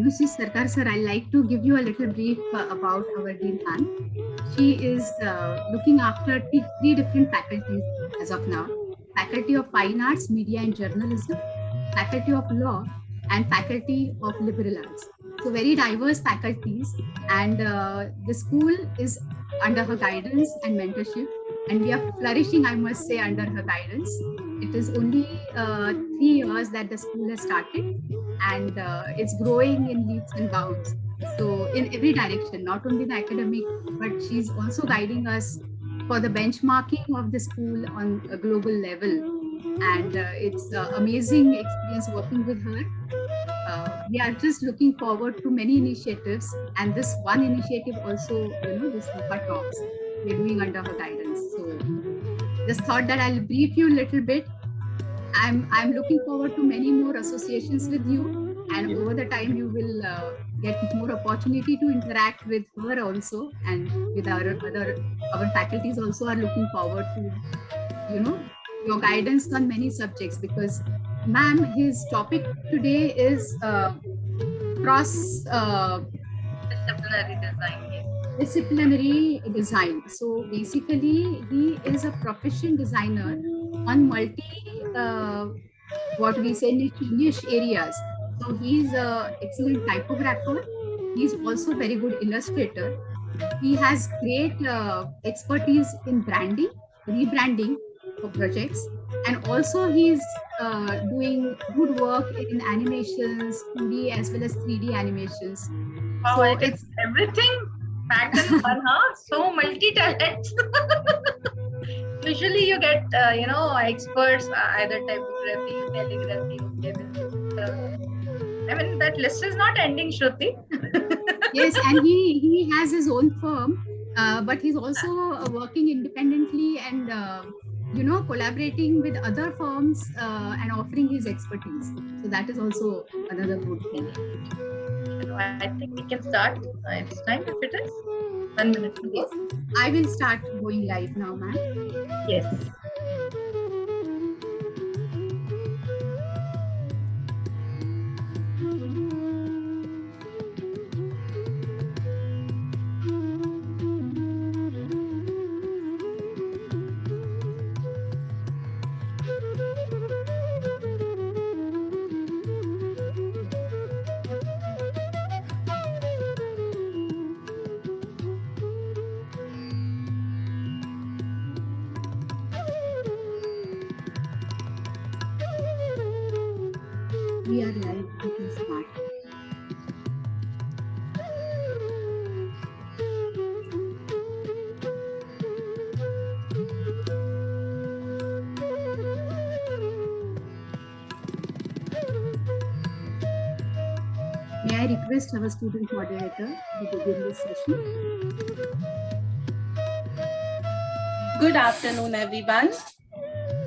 Manosij, Sarkar sir, I'd like to give you a little brief about our dear ma'am. She is looking after three different faculties as of now: Faculty of Fine Arts, Media and Journalism, Faculty of Law, and Faculty of Liberal Arts. So very diverse faculties, and the school is under her guidance and mentorship, and we are flourishing, I must say, under her guidance. It is only 3 years that the school has started, and it's growing in leaps and bounds. So in every direction, not only the academic, but she's also guiding us for the benchmarking of the school on a global level. And it's amazing experience working with her. We are just looking forward to many initiatives, and this one initiative also, this Rupa Talks, we're doing under her guidance. So just thought that I'll brief you a little bit. I'm looking forward to many more associations with you, and over the time you will get more opportunity to interact with her also, and with our faculties also are looking forward to your guidance on many subjects, because ma'am, his topic today is cross disciplinary design. Disciplinary design. So basically, he is a proficient designer on what we say niche areas. So he's an excellent typographer. He's also very good illustrator. He has great expertise in branding, rebranding for projects, and also he's doing good work in animations, 2D as well as 3D animations. Wow, So it's everything packed in one, huh? So multi-talent. Usually you get, experts, either typography, calligraphy. I mean, that list is not ending, Shruti. Yes, and he has his own firm, but he's also working independently and collaborating with other firms and offering his expertise. So that is also another good thing. I think we can start. It's time if it is. 1 minute. Yes, I will start going live now, ma'am. Yes. We are live. We can start. May I request our student moderator to begin this session? Good afternoon, everyone.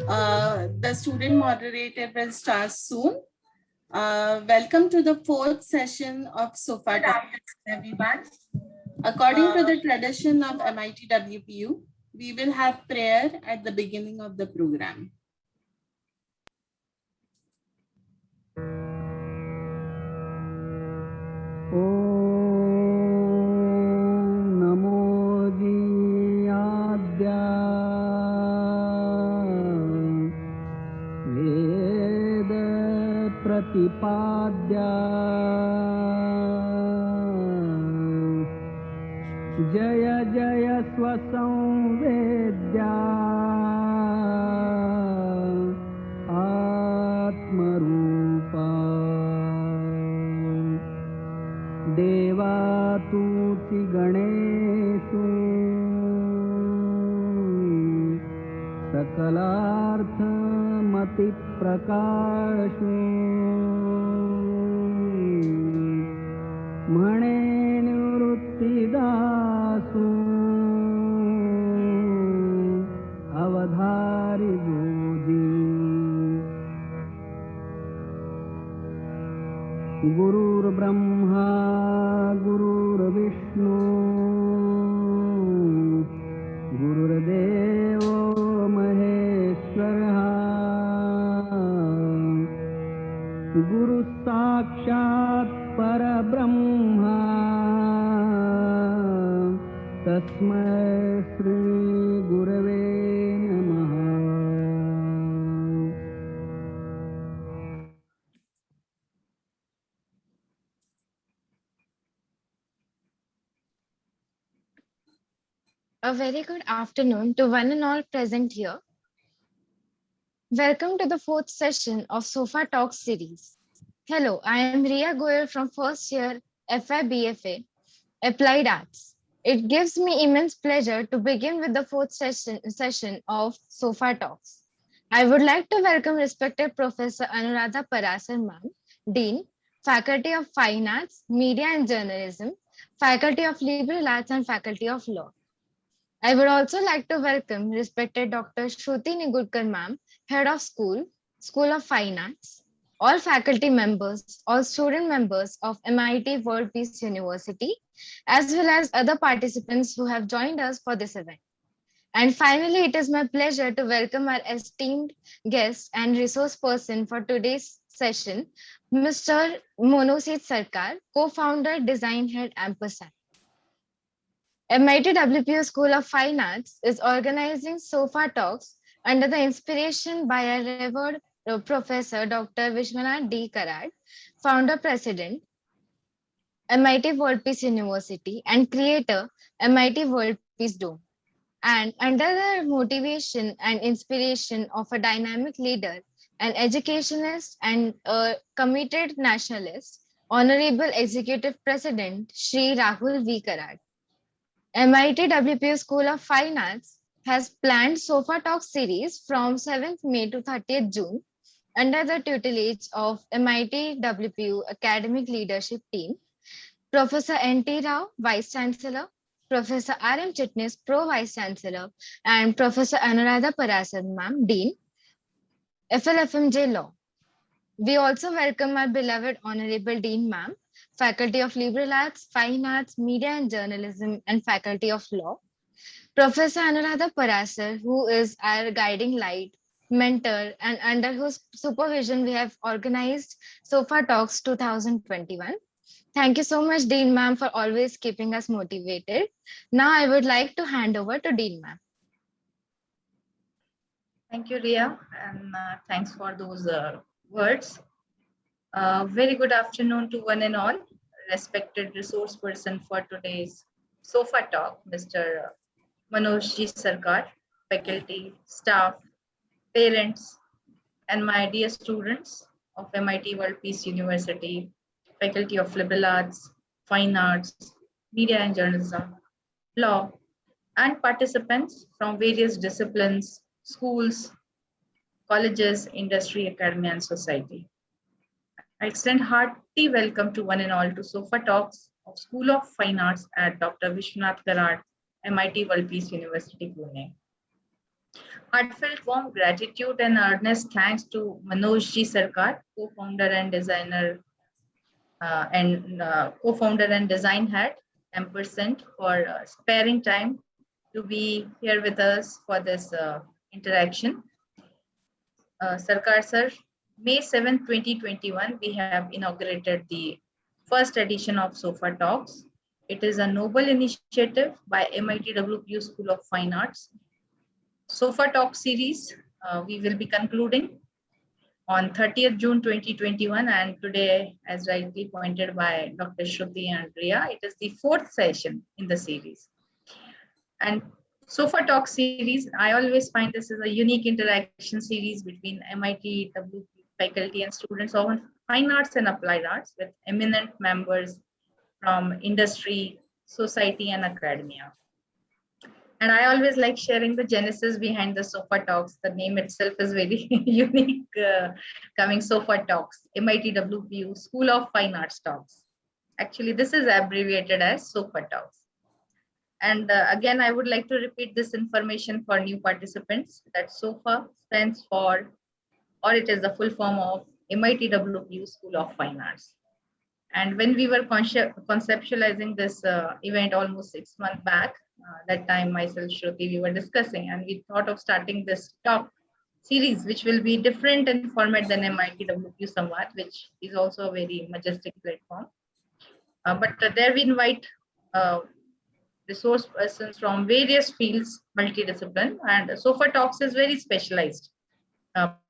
The student moderator will start soon. Welcome to the 4th session of SOFA Talks, everyone. According to the tradition of MIT WPU, we will have prayer at the beginning of the program. प्रतिपाद्या जय जय स्वसंवेद्या आत्मरूपा देवातुति गणेषु सकलार्थमतिप्रकाशु म्हणे निवृत्तिदासु अवधारि बोधी गुरुर्ब्रह्मा गुरुर्विष्णु गुरुर्देवो महेश्वरः गुरु साक्षात् परब्रह्मा तस्मै श्री गुरवे नमः। A very good afternoon to one and all present here. Welcome to the fourth session of Sofa Talk series. Hello, I am Ria Goyal from first year FIBFA, Applied Arts. It gives me immense pleasure to begin with the fourth session of Sofa Talks. I would like to welcome respected Professor Anuradha Parasar Ma'am, Dean, Faculty of Fine Arts, Media and Journalism, Faculty of Liberal Arts and Faculty of Law. I would also like to welcome respected Dr. Shruti Nigurkar ma'am, Head of School, School of Fine Arts, all faculty members, all student members of MIT World Peace University, as well as other participants who have joined us for this event. And finally, it is my pleasure to welcome our esteemed guest and resource person for today's session, Mr. Manosij Sarkar, co-founder, design head, ampersand. MIT WPU School of Fine Arts is organizing SOFA Talks under the inspiration by our revered Professor Dr. Vishwanath D. Karad, founder president, MIT World Peace University, and creator, MIT World Peace Dome. And under the motivation and inspiration of a dynamic leader, an educationist, and a committed nationalist, Honorable Executive President Shri Rahul V. Karad. MIT WPU School of Fine Arts has planned SOFA Talk series from 7th May to 30th June under the tutelage of MIT WPU Academic Leadership Team, Professor N.T. Rao, Vice Chancellor, Professor R.M. Chitnis, Pro Vice Chancellor, and Professor Anuradha Parasar Ma'am, Dean, FLFMJ Law. We also welcome our beloved Honorable Dean Ma'am, Faculty of Liberal Arts, Fine Arts, Media and Journalism, and Faculty of Law. Professor Anuradha Parasar, who is our guiding light, mentor, and under whose supervision we have organized SOFA Talks 2021. Thank you so much, Dean Ma'am, for always keeping us motivated. Now I would like to hand over to Dean Ma'am. Thank you, Ria, and thanks for those words. Very good afternoon to one and all. Respected resource person for today's SOFA Talk, Mr. Manosij Sarkar, faculty, staff, parents, and my dear students of MIT World Peace University, Faculty of Liberal Arts, Fine Arts, Media and Journalism, Law, and participants from various disciplines, schools, colleges, industry, academia, and society. I extend hearty welcome to one and all to SOFA Talks of School of Fine Arts at Dr. Vishwanath Karad, MIT World Peace University, Pune. Heartfelt warm gratitude and earnest thanks to Manosij Sarkar, co-founder and designer co-founder and design head, ampersand, for sparing time to be here with us for this interaction. Sarkar sir, May 7, 2021, we have inaugurated the first edition of SOFA Talks. It is a noble initiative by MIT WPU School of Fine Arts. SOFA Talk series, we will be concluding on 30th June 2021, and today, as rightly pointed by Dr. Shruti and Riya, it is the fourth session in the series. And Sofa Talk series, I always find this is a unique interaction series between MIT, WP faculty and students of fine arts and applied arts with eminent members from industry, society and academia. And I always like sharing the genesis behind the Sofa Talks. The name itself is very unique, coming Sofa Talks, MIT WPU School of Fine Arts Talks. Actually, this is abbreviated as Sofa Talks. And again, I would like to repeat this information for new participants that SOFA stands for, or it is the full form of MIT WPU School of Fine Arts. And when we were conceptualizing this event almost 6 months back, that time myself, Shruti, we were discussing, and we thought of starting this talk series, which will be different in format than MIT WPU Samvad, which is also a very majestic platform. But there we invite resource persons from various fields, multidiscipline, and Sofa Talks is very specialized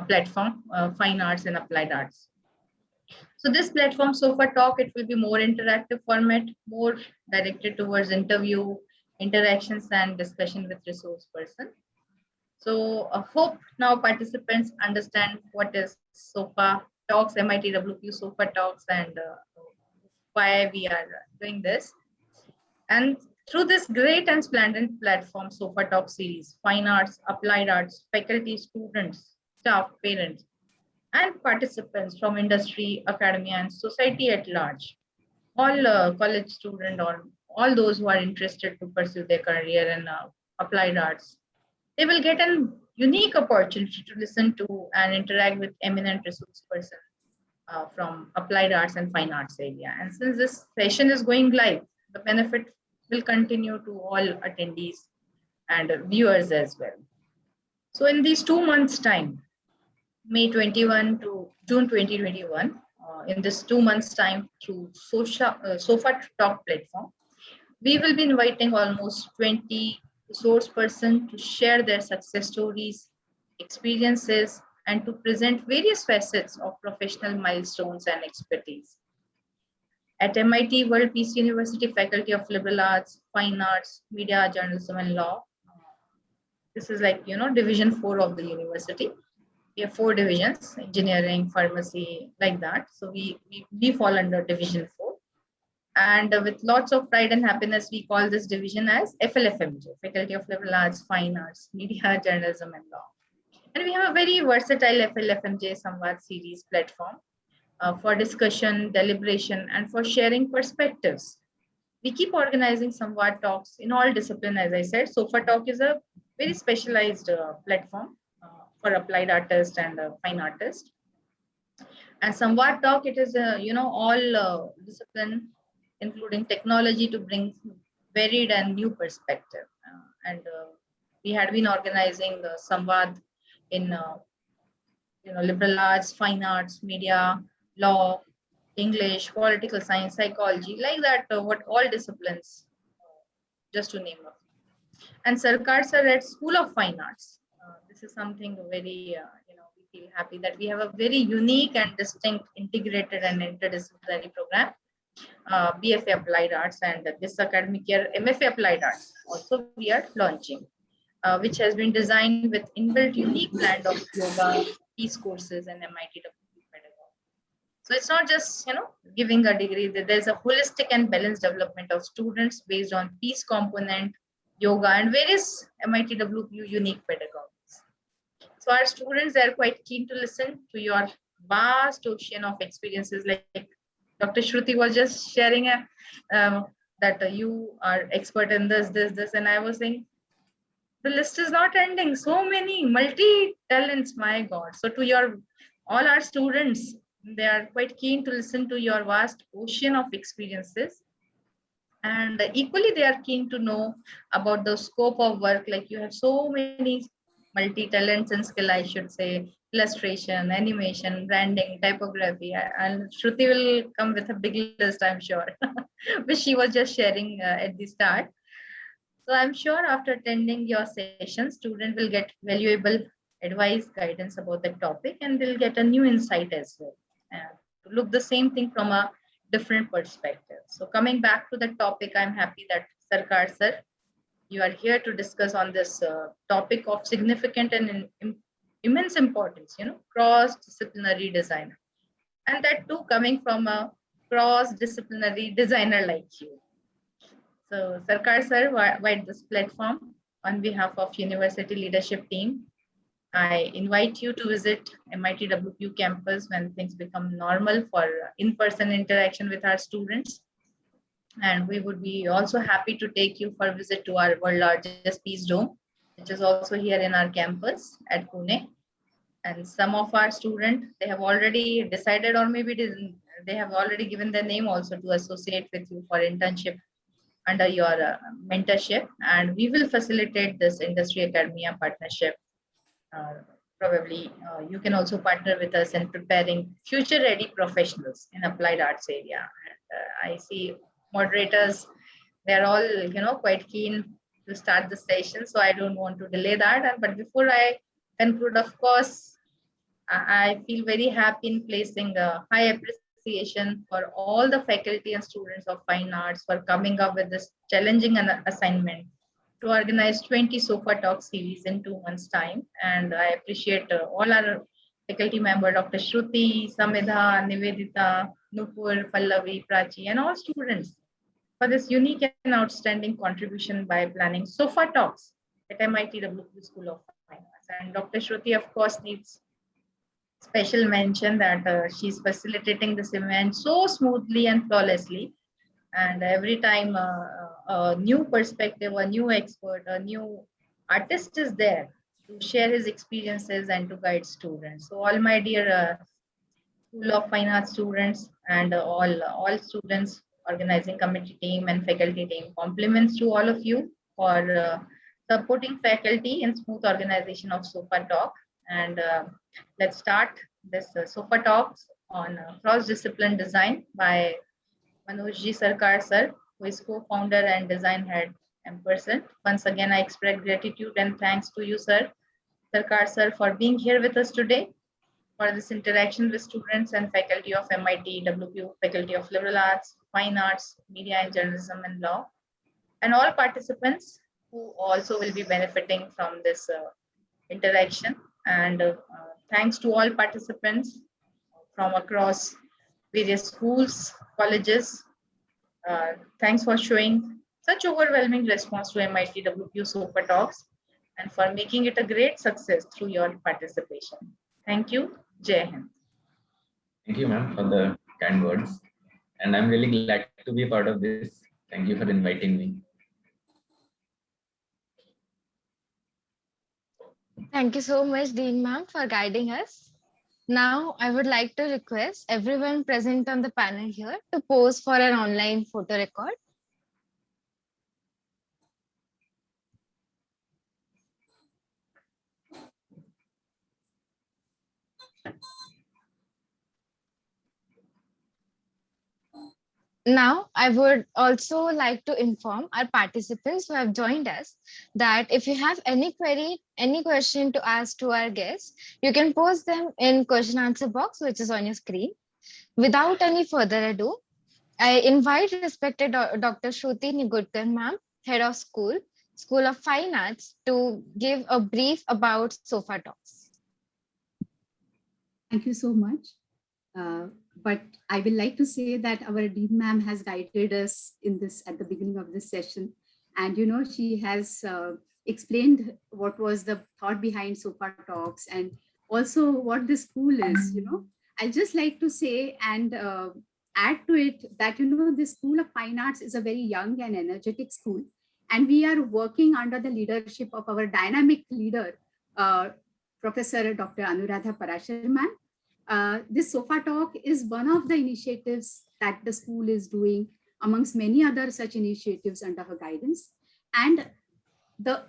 platform, fine arts and applied arts. So this platform, Sofa Talk, it will be more interactive format, more directed towards interview, interactions and discussion with resource person. So I hope now participants understand what is Sofa Talks, MIT WPU Sofa Talks, and why we are doing this. And through this great and splendid platform, Sofa Talk series, fine arts, applied arts, faculty, students, staff, parents, and participants from industry, academia, and society at large, all college students or all those who are interested to pursue their career in applied arts, they will get a unique opportunity to listen to and interact with eminent resource persons from applied arts and fine arts area. And since this session is going live, the benefit will continue to all attendees and viewers as well. So in these 2 months time, May 21 to June 2021, in this 2 months time through Sofa Talk platform, we will be inviting almost 20 resource persons to share their success stories, experiences, and to present various facets of professional milestones and expertise. At MIT World Peace University Faculty of Liberal Arts, Fine Arts, Media, Journalism and Law, this is like, Division 4 of the university. We have 4 divisions: engineering, pharmacy, like that. So we fall under Division 4. And with lots of pride and happiness, we call this division as FLFMJ, Faculty of Liberal Arts, Fine Arts, Media, Journalism and Law. And we have a very versatile FLFMJ Samvad series platform for discussion, deliberation, and for sharing perspectives. We keep organizing Samvad talks in all disciplines, as I said. Sofa Talk is a very specialized platform for applied artists and fine artists. And Samvad Talk, it is all discipline, including technology, to bring varied and new perspective. And we had been organizing the Samvad in liberal arts, fine arts, media, law, English, political science, psychology, like that, what all disciplines, just to name a few. And Sarkar sir at School of Fine Arts. This is something very, we feel happy that we have a very unique and distinct integrated and interdisciplinary program, BFA Applied Arts, and this academic year, MFA Applied Arts also we are launching, which has been designed with inbuilt unique blend of yoga, peace courses, and MIT pedagogy. So it's not just, giving a degree. There's a holistic and balanced development of students based on peace component, yoga, and various MIT WPU unique pedagogies. So our students, they're quite keen to listen to your vast ocean of experiences. Like Dr. Shruti was just sharing that you are expert in this, and I was saying, the list is not ending. So many multi-talents, my God. So to all our students, they are quite keen to listen to your vast ocean of experiences. And equally, they are keen to know about the scope of work. Like you have so many multi-talents and skill, I should say, illustration, animation, branding, typography. And Shruti will come with a big list, I'm sure, which she was just sharing at the start. So I'm sure after attending your session, student will get valuable advice, guidance about the topic, and they'll get a new insight as well. To look the same thing from a different perspective. So coming back to the topic, I'm happy that Sarkar sir, you are here to discuss on this topic of significant and immense importance, cross-disciplinary design. And that too coming from a cross-disciplinary designer like you. So Sarkar sir, why this platform on behalf of University Leadership Team, I invite you to visit MIT campus when things become normal for in-person interaction with our students. And we would be also happy to take you for a visit to our world largest Peace Dome, which is also here in our campus at Pune. And some of our students, they have already decided, or maybe they have already given their name also to associate with you for internship under your mentorship. And we will facilitate this industry academia partnership. Probably you can also partner with us in preparing future ready professionals in applied arts area. And I see moderators, they're all quite keen to start the session, so I don't want to delay that. But before I conclude, of course, I feel very happy in placing a high appreciation for all the faculty and students of fine arts for coming up with this challenging assignment to organize 20 Sofa Talk series in 2 months' time. And I appreciate all our faculty member, Dr. Shruti, Samidha, Nivedita, Nupur, Pallavi, Prachi, and all students for this unique and outstanding contribution by planning Sofa Talks at MIT School of Fine Arts. And Dr. Shruti, of course, needs special mention that she's facilitating this event so smoothly and flawlessly. And every time a new perspective, a new expert, a new artist is there to share his experiences and to guide students. So all my dear School of Fine Arts students and all students, organizing committee team and faculty team, compliments to all of you for supporting faculty in smooth organization of Sofa Talk. And let's start this Sofa Talks on cross-discipline design by Manosij Sarkar sir, who is co-founder and design head Ampersand. Once again, I express gratitude and thanks to you, sir, Sarkar sir, for being here with us today for this interaction with students and faculty of MIT, WPU, Faculty of Liberal Arts, Fine Arts, Media and Journalism and Law, and all participants who also will be benefiting from this interaction. And thanks to all participants from across various schools, colleges. Thanks for showing such overwhelming response to MIT WPU Super Talks and for making it a great success through your participation. Thank you. Jai Hind. Thank you, ma'am, for the kind words. And I'm really glad to be a part of this. Thank you for inviting me. Thank you so much, Dean ma'am, for guiding us. Now, I would like to request everyone present on the panel here to pose for an online photo record. Now, I would also like to inform our participants who have joined us that if you have any query, any question to ask to our guests, you can post them in question answer box, which is on your screen. Without any further ado, I invite respected Dr. Shruti Nigudkar ma'am, Head of School, School of Fine Arts, to give a brief about Sofa Talks. Thank you so much. But I will like to say that our Dean ma'am has guided us in this at the beginning of this session. And, she has explained what was the thought behind Sofa Talks and also what the school is, I'd just like to say and add to it that, the School of Fine Arts is a very young and energetic school. And we are working under the leadership of our dynamic leader, Professor Dr. Anuradha Parashar ma'am. This Sofa Talk is one of the initiatives that the school is doing amongst many other such initiatives under her guidance. And the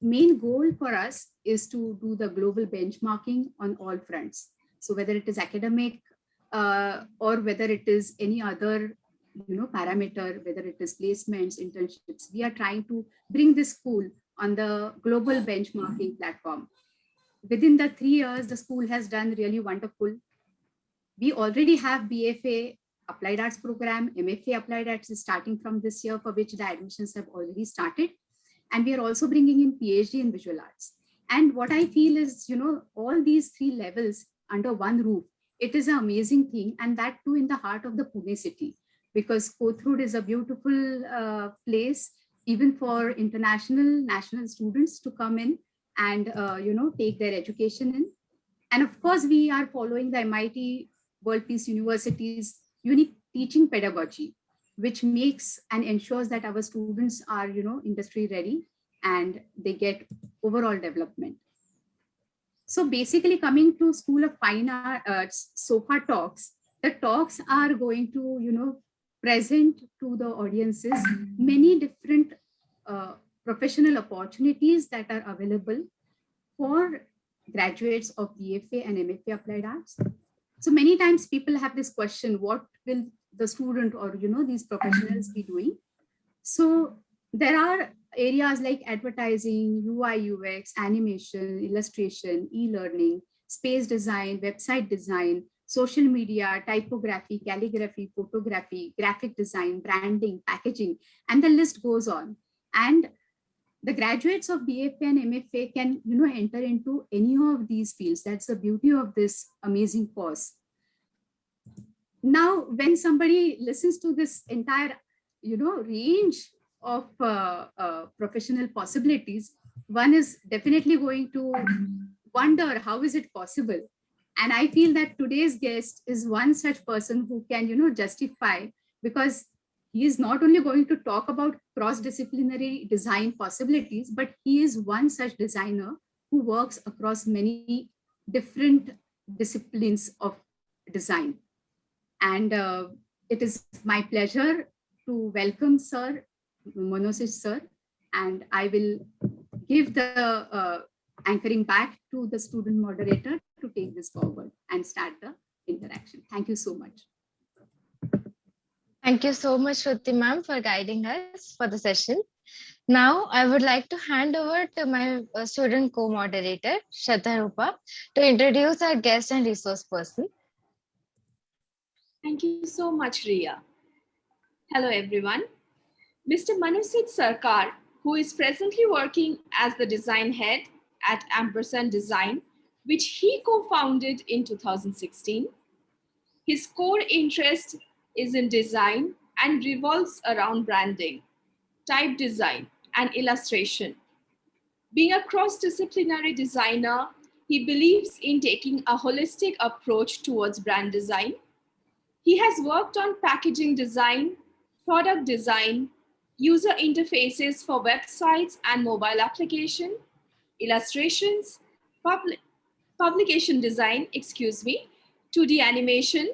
main goal for us is to do the global benchmarking on all fronts. So whether it is academic or whether it is any other parameter, whether it is placements, internships, we are trying to bring this school on the global benchmarking platform. within the 3 years, the school has done really wonderful. We already have BFA Applied Arts program, MFA Applied Arts is starting from this year, for which the admissions have already started. And we are also bringing in PhD in visual arts. And what I feel is, all these 3 levels under one roof, it is an amazing thing. And that too in the heart of the Pune city, because Kothurud is a beautiful place, even for international, national students to come in and, take their education in. And of course, we are following the MIT World Peace University's unique teaching pedagogy, which makes and ensures that our students are, industry ready and they get overall development. So basically, coming to School of Fine Arts SOFA talks, the talks are going to, present to the audiences many different professional opportunities that are available for graduates of BFA and MFA Applied Arts. So many times people have this question, what will the student or, these professionals be doing? So there are areas like advertising, UI, UX, animation, illustration, e-learning, space design, website design, social media, typography, calligraphy, photography, graphic design, branding, packaging, and the list goes on. And the graduates of BFA and MFA can, enter into any of these fields. That's the beauty of this amazing course. Now, when somebody listens to this entire, range of professional possibilities, one is definitely going to wonder, how is it possible? And I feel that today's guest is one such person who can, justify, because he is not only going to talk about cross-disciplinary design possibilities, but he is one such designer who works across many different disciplines of design. And it is my pleasure to welcome Sir Manosij Sir, and I will give the anchoring back to the student moderator to take this forward and start the interaction. Thank you so much. Thank you so much, Shruti ma'am, for guiding us for the session. Now, I would like to hand over to my student co-moderator, Shraddha Rupa, to introduce our guest and resource person. Thank you so much, Ria. Hello, everyone. Mr. Manosij Sarkar, who is presently working as the design head at Ampersand Design, which he co-founded in 2016. His core interest is in design and revolves around branding, type design, and illustration. Being a cross-disciplinary designer, he believes in taking a holistic approach towards brand design. He has worked on packaging design, product design, user interfaces for websites and mobile application, illustrations, publication design, 2D animation,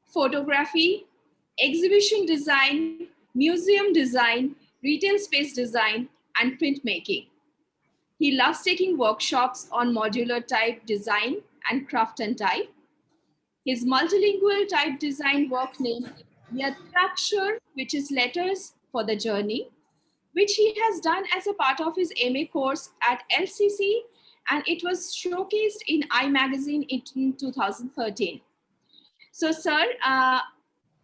photography, exhibition design, museum design, retail space design, and printmaking. He loves taking workshops on modular type design and craft and type. His multilingual type design work named Yatrakshar, which is letters for the journey, which he has done as a part of his MA course at LCC, and it was showcased in iMagazine in 2013. So, sir,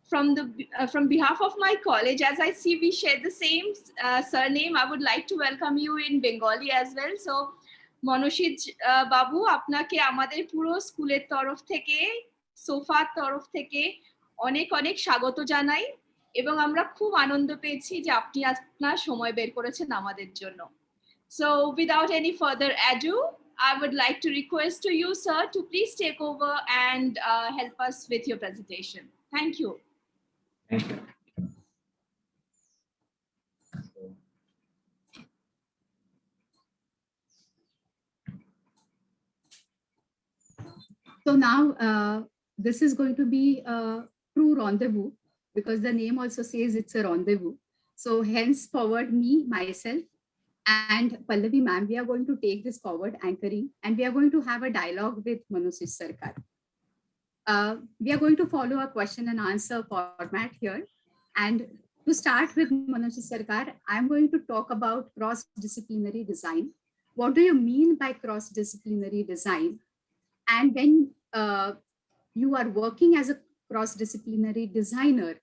from behalf of my college, as I see we share the same surname, I would like to welcome you in Bengali as well. So, Manosij বাবু, আপনাকে আমাদের পুরো স্কুলের তরফ থেকে, সোফার তরফ থেকে অনেক অনেক স্বাগত জানাই, এবং আমরা খুব আনন্দ পেয়েছি যে আপনি আপনার সময় বের করেছেন আমাদের জন্য। So, without any further ado, I would like to request to you, sir, to please take over and help us with your presentation. Thank you. Thank you. So now this is going to be a true rendezvous, because the name also says it's a rendezvous. So henceforward, me, myself, and Pallavi ma'am, we are going to take this forward, anchoring, and we are going to have a dialogue with Manosij Sarkar. We are going to follow a question and answer format here. And to start with Manosij Sarkar, I'm going to talk about cross-disciplinary design, what do you mean by cross-disciplinary design? And when you are working as a cross-disciplinary designer,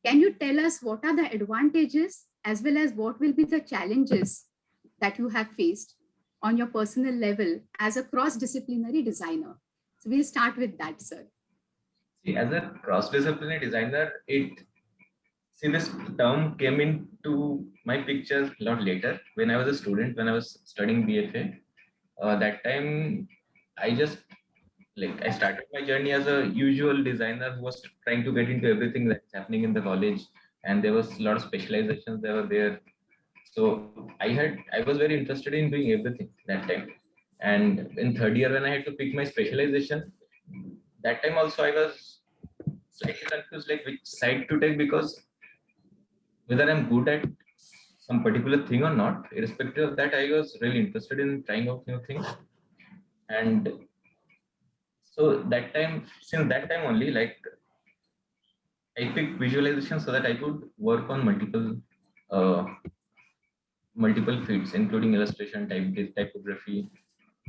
can you tell us what are the advantages as well as what will be the challenges that you have faced on your personal level as a cross-disciplinary designer? So we'll start with that, sir. See, as a cross-disciplinary designer, this term came into my picture a lot later when I was a student, when I was studying BFA. That time, I just I started my journey as a usual designer who was trying to get into everything that's happening in the college, and there was a lot of specializations that were there. So I was very interested in doing everything that time. And in third year, when I had to pick my specialization, that time also I was slightly confused, like which side to take, because whether I'm good at some particular thing or not, irrespective of that, I was really interested in trying out new things. And so that time, since that time only, I picked visualization so that I could work on uh, multiple fields, including illustration, typography,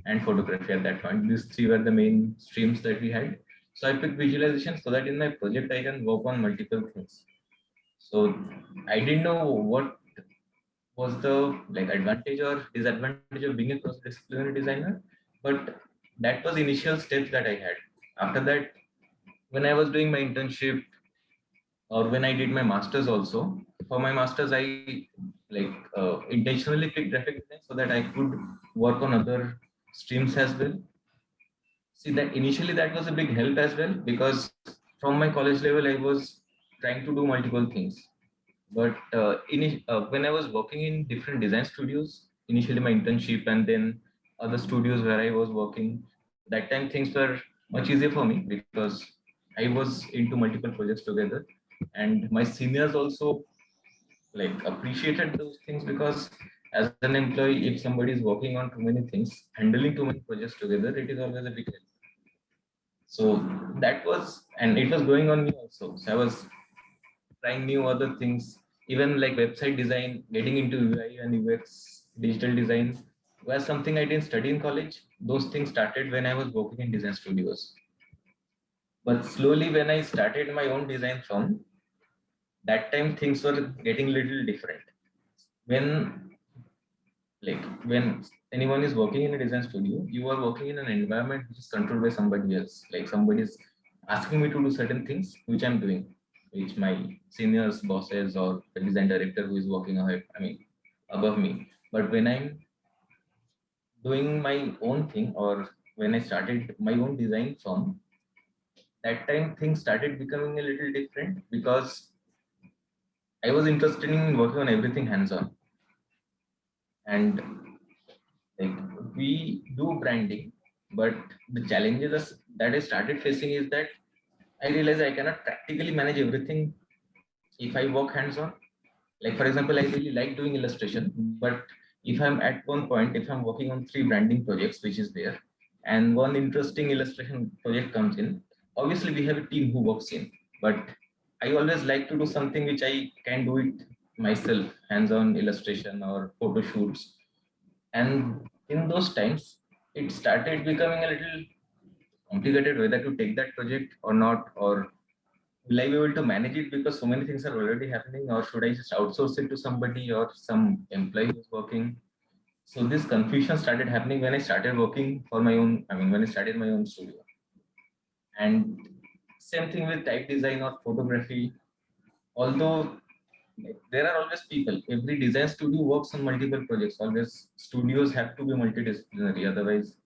and photography at that point. These three were the main streams that we had. So I picked visualization so that in my project I can work on multiple things. So I didn't know what was the advantage or disadvantage of being a cross-disciplinary designer, but that was initial steps that I had. After that, when I was doing my internship or when I did my masters also, for my masters I intentionally picked graphic design so that I could work on other streams as well. See, that initially that was a big help as well, because from my college level I was trying to do multiple things. But when I was working in different design studios, initially my internship and then other studios where I was working, that time things were much easier for me because I was into multiple projects together, and my seniors also appreciated those things, because as an employee, if somebody is working on too many things, handling too many projects together, it is always a big help. So that was, and it was going on me also. So I was trying new other things, even like website design, getting into UI and UX, digital design was something I didn't study in college. Those things started when I was working in design studios. But slowly, when I started my own design firm, that time things were getting a little different. When when anyone is working in a design studio, you are working in an environment which is controlled by somebody else. Like somebody is asking me to do certain things, which I'm doing, which my seniors, bosses, or the design director who is working ahead, above me. But when I'm doing my own thing, or when I started my own design firm, that time things started becoming a little different, because I was interested in working on everything hands-on. And we do branding, but the challenges that I started facing is that I realized I cannot practically manage everything if I work hands-on. Like for example, I really like doing illustration, but if I'm at one point, if I'm working on 3 branding projects, which is there, and one interesting illustration project comes in, obviously we have a team who works in, but I always like to do something which I can do it myself, hands-on illustration or photo shoots. And in those times, it started becoming a little complicated whether to take that project or not, or will I be able to manage it because so many things are already happening, or should I just outsource it to somebody or some employee who's working? So this confusion started happening when I started working for my own, when I started my own studio. And same thing with type design or photography. Although there are always people, every design studio works on multiple projects. Always studios have to be multidisciplinary, otherwise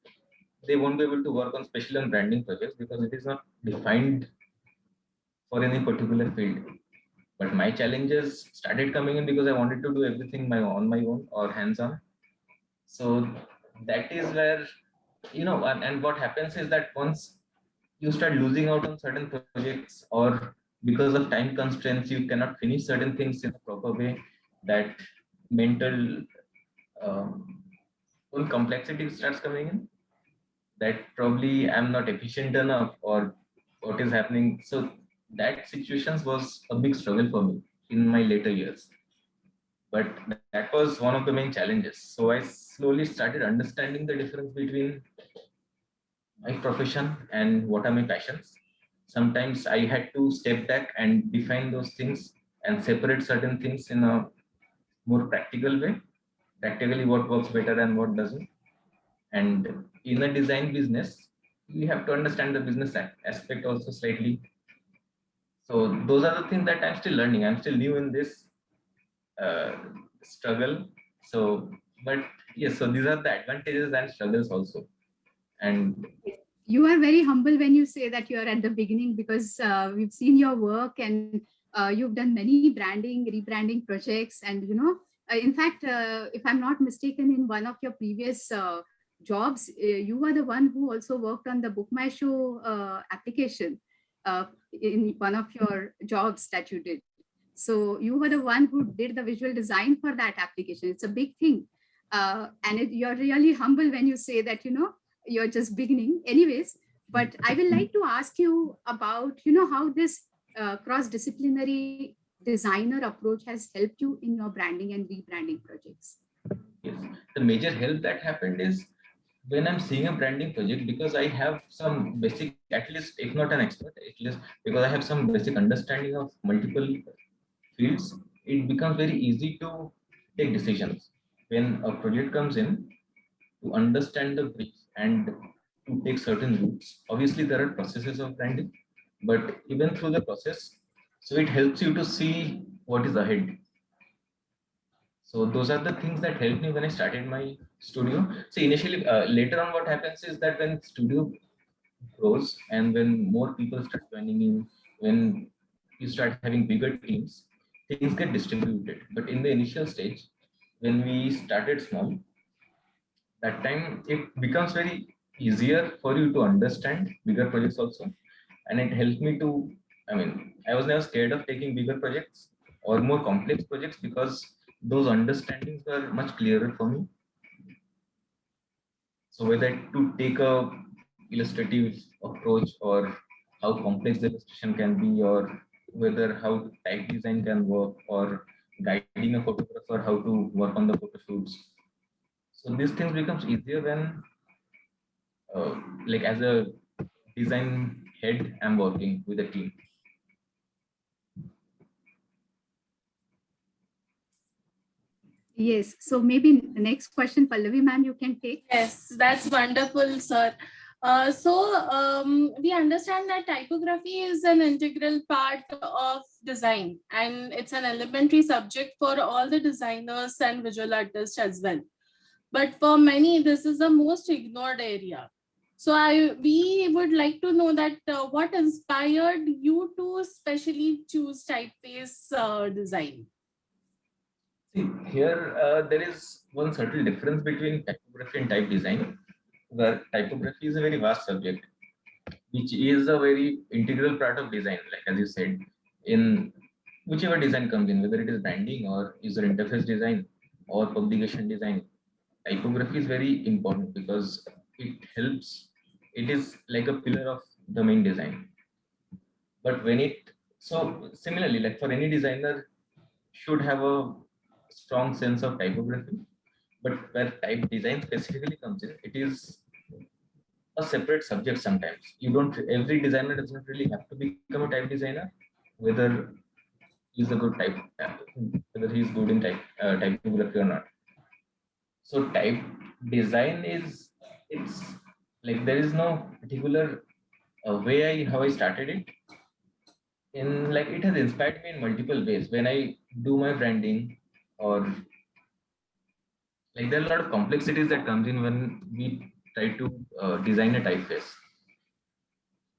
they won't be able to work on special and branding projects because it is not defined for any particular field. But my challenges started coming in because I wanted to do everything on my own or hands-on. So that is where, and what happens is that once you start losing out on certain projects, or because of time constraints, you cannot finish certain things in a proper way, that mental whole complexity starts coming in, that probably I'm not efficient enough, or what is happening. So that situations was a big struggle for me in my later years. But that was one of the main challenges. So I slowly started understanding the difference between my profession and what are my passions. Sometimes I had to step back and define those things and separate certain things in a more practical way, practically what works better and what doesn't. And in a design business, we have to understand the business aspect also slightly. So those are the things that I'm still learning. I'm still new in this uh, struggle. So, but yes, so these are the advantages and struggles also. And you are very humble when you say that you are at the beginning, because we've seen your work, and you've done many branding, rebranding projects. And, in fact, if I'm not mistaken, in one of your previous jobs, you were the one who also worked on the Book My Show application in one of your jobs that you did. So you were the one who did the visual design for that application. It's a big thing. You're really humble when you say that, you're just beginning anyways. But I will like to ask you about, how this cross-disciplinary designer approach has helped you in your branding and rebranding projects. yes, the major help that happened is when I'm seeing a branding project, because I have some basic, at least if not an expert, at least because I have some basic understanding of multiple fields, it becomes very easy to take decisions. When a project comes in, to understand the brief and to take certain routes. Obviously, there are processes of branding, but even through the process, so it helps you to see what is ahead. So those are the things that helped me when I started my studio. So initially, later on, what happens is that when studio grows and when more people start joining in, when you start having bigger teams, things get distributed. But in the initial stage, when we started small, that time it becomes very easier for you to understand bigger projects also. And it helped me to, I mean, I was never scared of taking bigger projects or more complex projects because those understandings were much clearer for me. So whether to take a illustrative approach or how complex the illustration can be, or whether how type design can work, or guiding a photographer how to work on the photo shoots. So these things becomes easier when like as a design head, I'm working with a team. Yes. So maybe the next question, Pallavi ma'am, you can take. Yes, that's wonderful, sir. We understand that typography is an integral part of design, and it's an elementary subject for all the designers and visual artists as well. But for many, this is the most ignored area. So we would like to know that what inspired you to specially choose typeface design? See, here there is one subtle difference between typography and type design, where typography is a very vast subject, which is a very integral part of design, like as you said, in whichever design comes in, whether it is branding or user interface design or publication design. Typography is very important because it helps, it is like a pillar of the main design. But when it, so similarly, like for any designer, should have a strong sense of typography, but where type design specifically comes in, it is a separate subject sometimes. You don't, every designer does not really have to become a type designer, whether he's a good type, whether he's good in typography or not. So type design is, it's like there is no particular way how I started it. In like it has inspired me in multiple ways. When I do my branding, or like there are a lot of complexities that comes in when we try to design a typeface.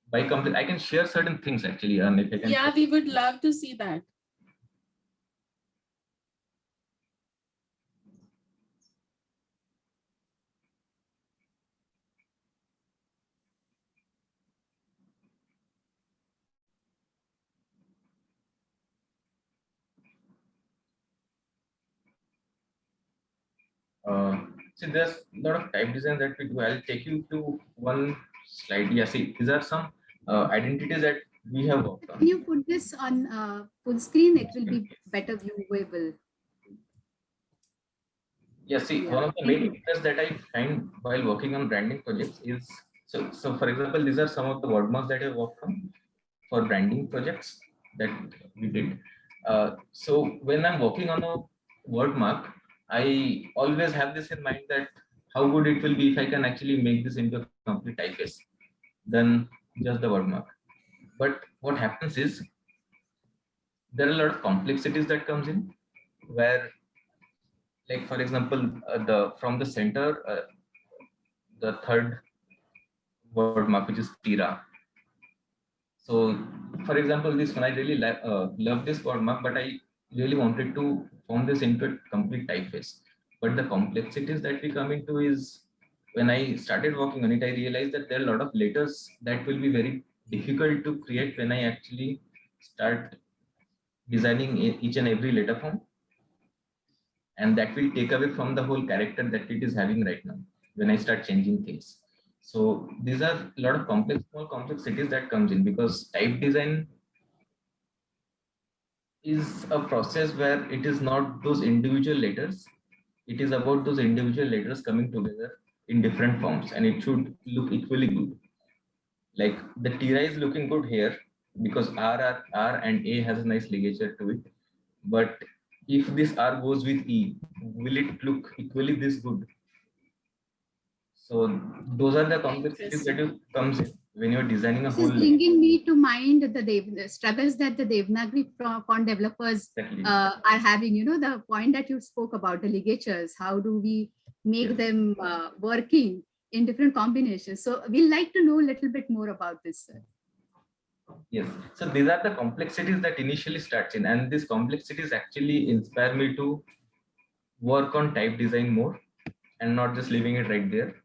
By complete, I can share certain things actually, and if I can. Yeah, we would love to see that. See, there's a lot of type design that we do. I'll take you to one slide. Yeah, see, these are some identities that we have worked on. Can you put this on full screen? It will be better viewable. Yeah, see, Yeah. one of the main interests that I find while working on branding projects is, so for example, these are some of the word marks that I worked on for branding projects that we did. So when I'm working on a word mark, I always have this in mind that how good it will be if I can actually make this into a complete typeface than just the word mark. But what happens is there are a lot of complexities that comes in where, like for example, the from the center, the third word mark, which is tira. So, for example, this one I really love this word mark, but I really wanted to form this into a complete typeface. But the complexities that we come into is when I started working on it, I realized that there are a lot of letters that will be very difficult to create when I actually start designing each and every letter form, and that will take away from the whole character that it is having right now when I start changing things. So these are a lot of small complexities that comes in, because type design is a process where it is not those individual letters, it is about those individual letters coming together in different forms, and it should look equally good. Like the tira is looking good here because R and A has a nice ligature to it. But if this R goes with E, will it look equally this good? So those are the complexities that Interesting. you comes in when you're designing a This whole is bringing me to mind the struggles that the Devanagari font developers exactly. are having. You know, the point that you spoke about, the ligatures. How do we make Yes. them working in different combinations? So we'd like to know a little bit more about this, sir. Yes. So these are the complexities that initially starts in, and these complexities actually inspire me to work on type design more and not just leaving it right there.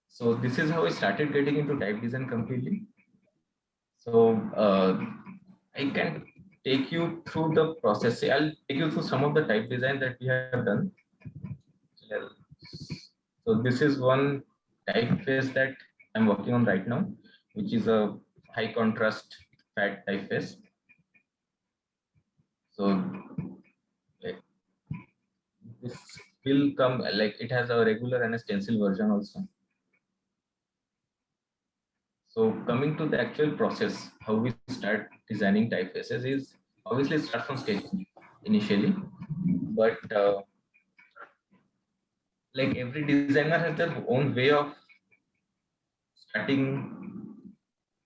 So this is how I started getting into type design completely. So I can take you through the process. I'll take you through some of the type design that we have done. Well, so this is one typeface that I'm working on right now, which is a high contrast fat typeface. So like, this will come, like it has a regular and a stencil version also. So coming to the actual process, how we start designing typefaces is obviously it starts from sketching initially, but like every designer has their own way of starting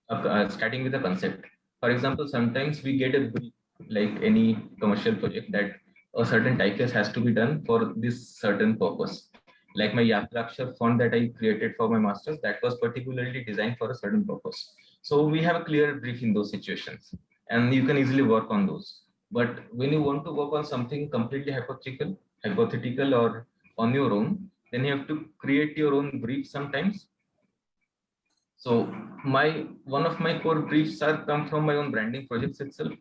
with a concept. For example, sometimes we get a brief, like any commercial project, that a certain typeface has to be done for this certain purpose. Like my Yaprakshar font that I created for my masters, that was particularly designed for a certain purpose. So we have a clear brief in those situations, and you can easily work on those. But when you want to work on something completely hypothetical or on your own, then you have to create your own brief sometimes. So my one of my core briefs are come from my own branding projects itself,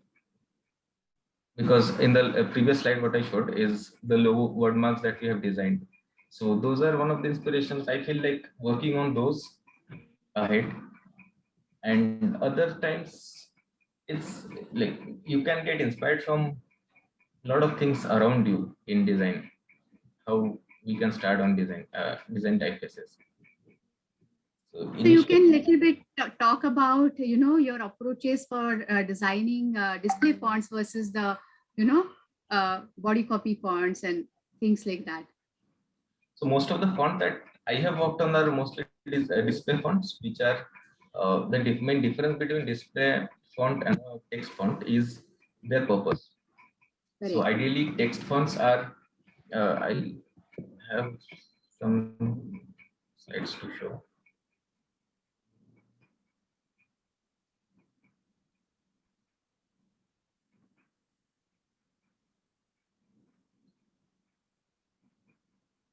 because in the previous slide what I showed is the logo word marks that we have designed. So those are one of the inspirations. I feel like working on those ahead, and other times it's like you can get inspired from a lot of things around you in design. How we can start on design typefaces. So So you can initially, little bit talk about, you know, your approaches for designing display fonts versus the, you know, body copy fonts and things like that. so most of the font that I have worked on are mostly display fonts, which are main difference between display font and text font is their purpose. So Correct. ideally, text fonts are. I have some slides to show.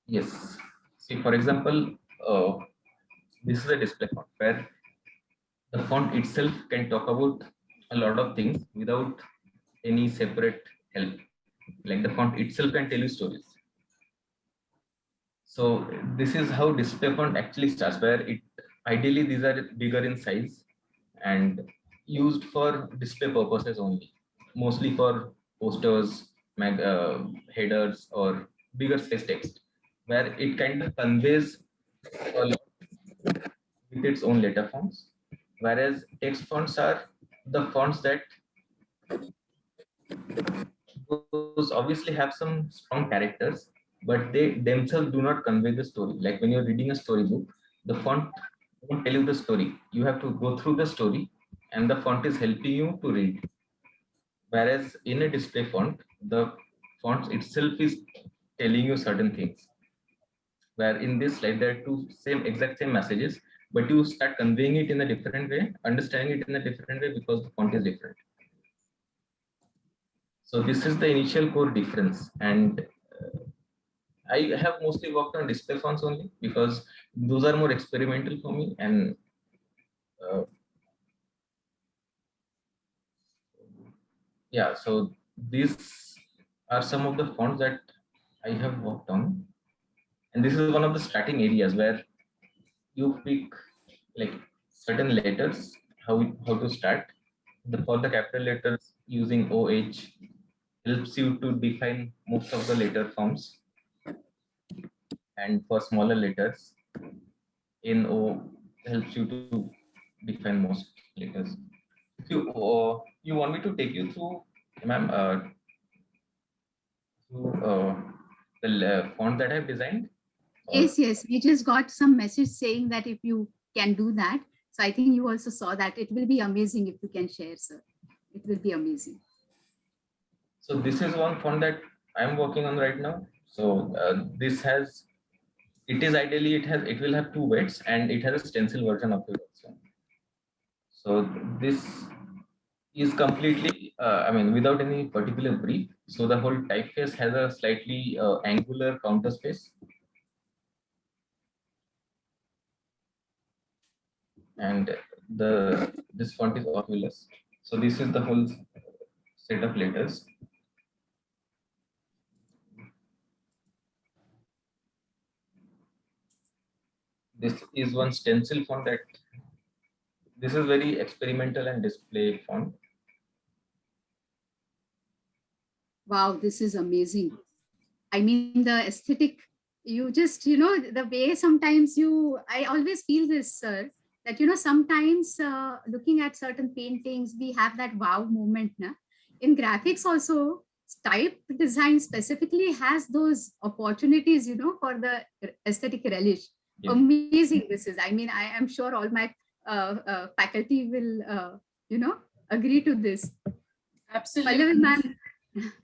Yes. See, for example, this is a display font where the font itself can talk about a lot of things without any separate help. Like the font itself can tell you stories. So this is how display font actually starts, where it ideally these are bigger in size and used for display purposes only, mostly for posters, headers, or bigger space text, where it kind of conveys a lot with its own letter forms, whereas text fonts are the fonts that those obviously have some strong characters, but they themselves do not convey the story. Like when you're reading a storybook, the font won't tell you the story. You have to go through the story, and the font is helping you to read. Whereas in a display font, the font itself is telling you certain things. Where in this slide there are two exact same messages, but you start conveying it in a different way, understanding it in a different way because the font is different. So this is the initial core difference, and I have mostly worked on display fonts only because those are more experimental for me, and uh, yeah, so these are some of the fonts that I have worked on, and this is one of the starting areas where you pick like certain letters, how to start. For the capital letters, using OH helps you to define most of the letter forms, and for smaller letters, NO helps you to define most letters. You want me to take you through, ma'am, through the font that I've designed? Yes, yes. We just got some message saying that if you can do that. So I think you also saw that. It will be amazing if you can share, sir. It will be amazing. So this is one font that I'm working on right now. So this has, it is ideally, it will have two weights, and it has a stencil version of it also. So this is completely, I mean, without any particular brief. So the whole typeface has a slightly angular counter space. And this font is Oculus. So this is the whole set of letters. This is one stencil font that, this is very experimental and display font. Wow, this is amazing. I mean, the aesthetic, you just, you know, the way sometimes I always feel this, sir, that, you know, sometimes looking at certain paintings, we have that wow moment. Na? In graphics also, type design specifically has those opportunities, you know, for the aesthetic relish. Yes. Amazing this is. I mean, I am sure all my faculty will, you know, agree to this. Absolutely. Pallavi, ma'am.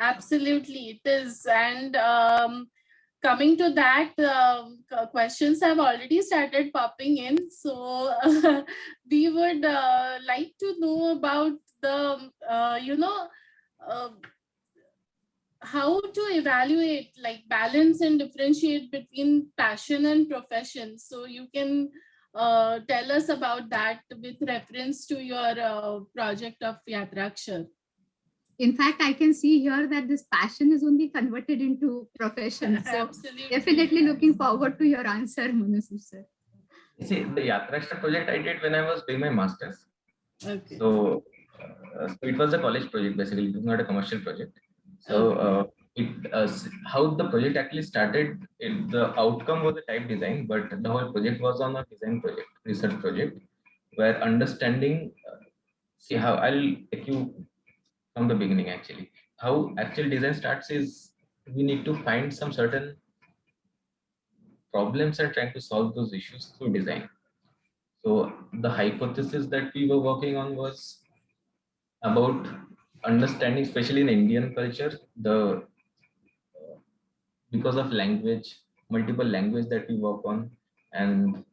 Absolutely, it is. And coming to that, questions have already started popping in. So we would like to know about the, how to evaluate, like balance and differentiate between passion and profession. So you can tell us about that with reference to your project of Yatrakshar. In fact, I can see here that this passion is only converted into profession. So Absolutely. definitely looking forward to your answer, Manosij sir. See, the Yatraksha project I did when I was doing my master's. Okay. So it was a college project basically. It was not a commercial project. So how the project actually started, the outcome was a type design, but the whole project was on a design project, research project, where understanding. See how I'll take you from the beginning actually. How actual design starts is we need to find some certain problems and trying to solve those issues through design. So the hypothesis that we were working on was about understanding, especially in Indian culture, the because of language, multiple language that we work on, and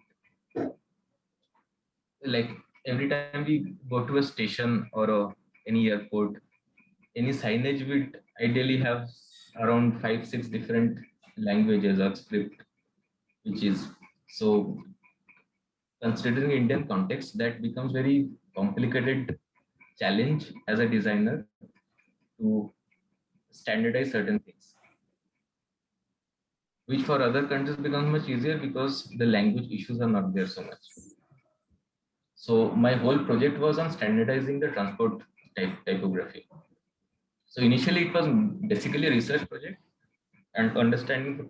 like every time we go to a station or any airport, any signage would ideally have around 5-6 different languages or script, which is so considering Indian context, that becomes very complicated challenge as a designer to standardize certain things, which for other countries becomes much easier because the language issues are not there so much. So my whole project was on standardizing the transport typography. So initially it was basically a research project, and understanding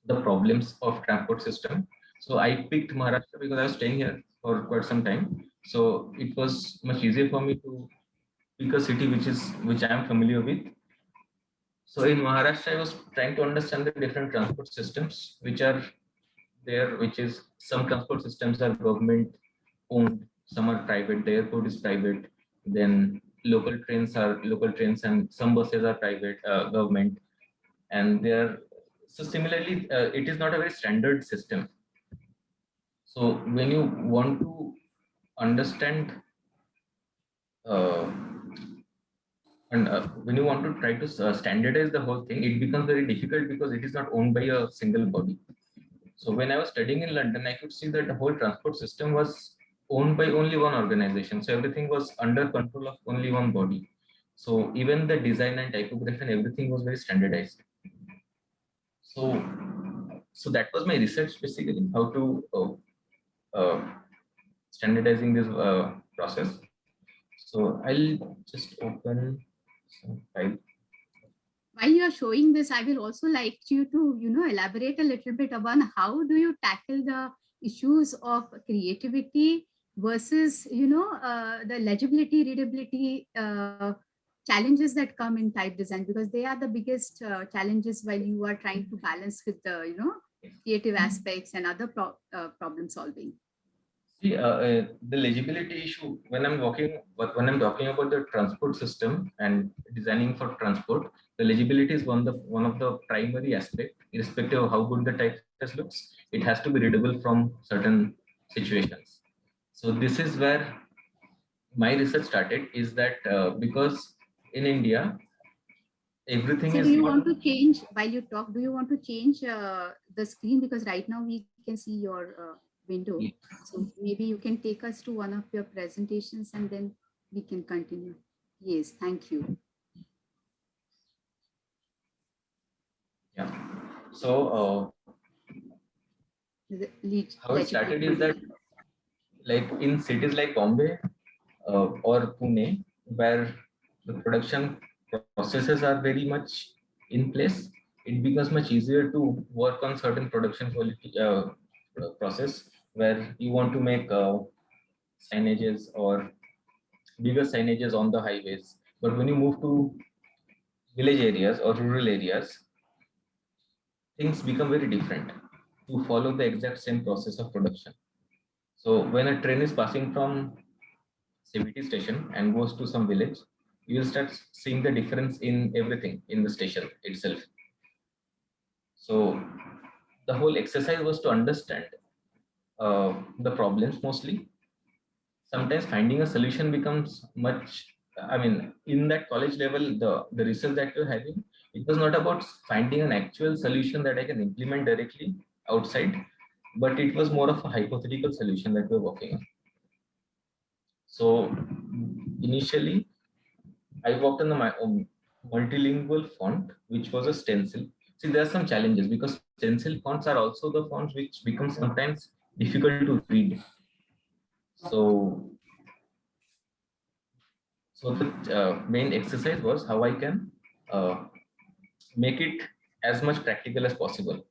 the problems of transport system. So I picked Maharashtra because I was staying here for quite some time. So it was much easier for me to pick a city which I am familiar with. So in Maharashtra, I was trying to understand the different transport systems which are there, which is some transport systems are government owned, some are private. The airport is private. Then local trains, and some buses are private, government. And there, so similarly, it is not a very standard system. So when you want to understand uh, and when you want to try to standardize the whole thing, it becomes very difficult because it is not owned by a single body. So when I was studying in London, I could see that the whole transport system was owned by only one organization. So everything was under control of only one body. So even the design and typography and everything was very standardized. So so that was my research basically, how to standardizing this process. So I'll just open some file. While you are showing this, I will also like you to, elaborate a little bit about how do you tackle the issues of creativity versus, the legibility, readability challenges that come in type design, because they are the biggest challenges while you are trying to balance with the, creative aspects and other problem solving. See, the legibility issue when I'm talking about the transport system and designing for transport, the legibility is one of the primary aspect, irrespective of how good the typeface looks. It has to be readable from certain situations. So this is where my research started. Is that because in India everything So is do you not. want to change, while you talk, do you want to change the screen? Because right now we can see your window. Yeah. So maybe you can take us to one of your presentations and then we can continue. Yes, thank you. Yeah. So how it started is that, like in cities like Bombay or Pune, where the production processes are very much in place, it becomes much easier to work on certain production quality process where you want to make signages or bigger signages on the highways. But when you move to village areas or rural areas, things become very different to follow the exact same process of production. So when a train is passing from CBT station and goes to some village, you will start seeing the difference in everything in the station itself. So the whole exercise was to understand the problems mostly. Sometimes finding a solution becomes much. I mean, in that college level, the research that you're having, it was not about finding an actual solution that I can implement directly outside, but it was more of a hypothetical solution that we're working on. So initially, I worked on the multilingual font, which was a stencil. See, there are some challenges because stencil fonts are also the fonts which become sometimes difficult to read. So, so the main exercise was how I can uh, make it as much practical as possible,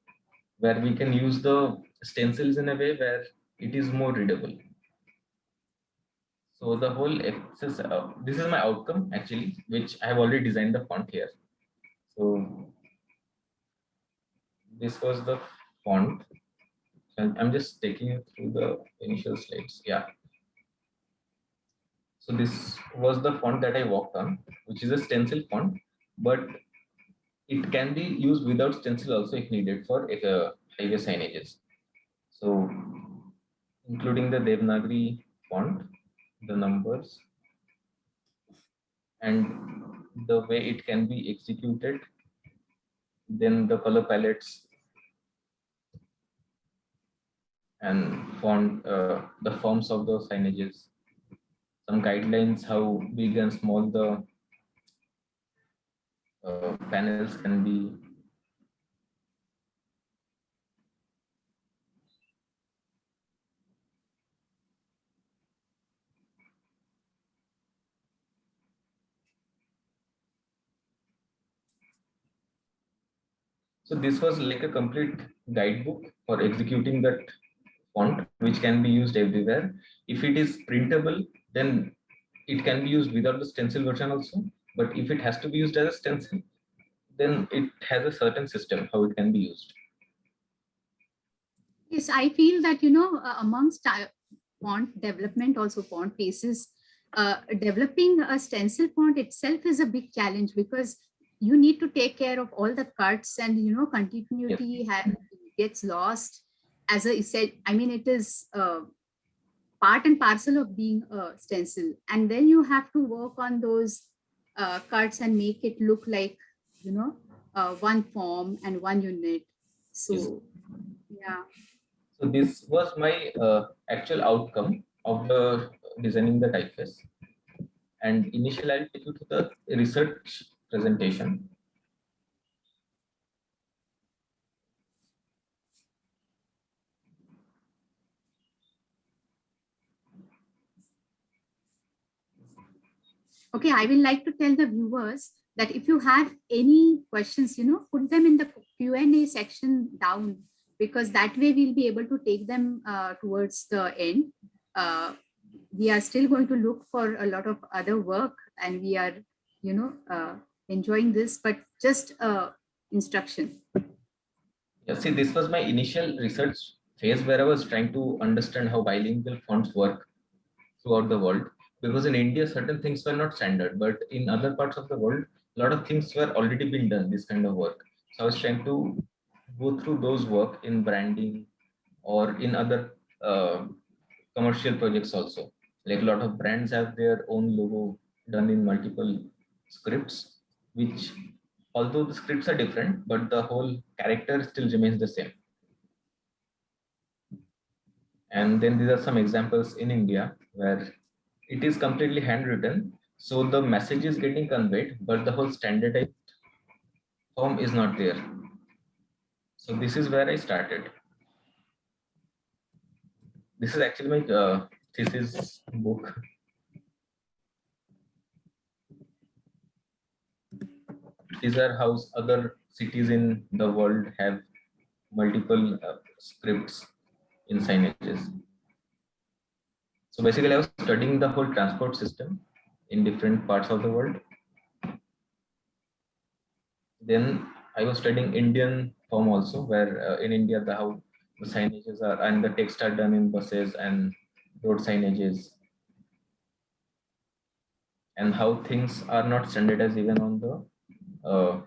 where we can use the stencils in a way where it is more readable. So the whole exercise, this is my outcome actually, which I have already designed the font here. So this was the font, and I'm just taking you through the initial slides. Yeah. So this was the font that I worked on, which is a stencil font, but it can be used without stencil also if needed for highway signages. So including the Devanagari font, the numbers, and the way it can be executed, then the color palettes and the forms of the signages, some guidelines how big and small the panels can be. So this was like a complete guidebook for executing that font, which can be used everywhere. If it is printable, then it can be used without the stencil version also. But if it has to be used as a stencil, then it has a certain system how it can be used. Yes, I feel that, amongst font development, also font faces, developing a stencil font itself is a big challenge because you need to take care of all the cuts and, continuity gets lost. As I said, I mean, it is part and parcel of being a stencil. And then you have to work on those cuts and make it look like, one form and one unit. So, yeah. So this was my actual outcome of the designing the typeface. And initially, I'll take you to the research presentation. Okay, I will like to tell the viewers that if you have any questions, put them in the Q&A section down, because that way we'll be able to take them towards the end. We are still going to look for a lot of other work, and we are, enjoying this, but just instruction. Yeah, see, this was my initial research phase where I was trying to understand how bilingual fonts work throughout the world. Because in India, certain things were not standard, but in other parts of the world, a lot of things were already been done, this kind of work. So I was trying to go through those work in branding or in other commercial projects also. Like a lot of brands have their own logo done in multiple scripts, which although the scripts are different, but the whole character still remains the same. And then these are some examples in India where it is completely handwritten. So the message is getting conveyed, but the whole standardized form is not there. So this is where I started. This is actually my thesis book. These are how other cities in the world have multiple scripts in signages. So basically, I was studying the whole transport system in different parts of the world. Then I was studying Indian form also, where in India how the signages are and the text are done in buses and road signages, and how things are not standardized even on the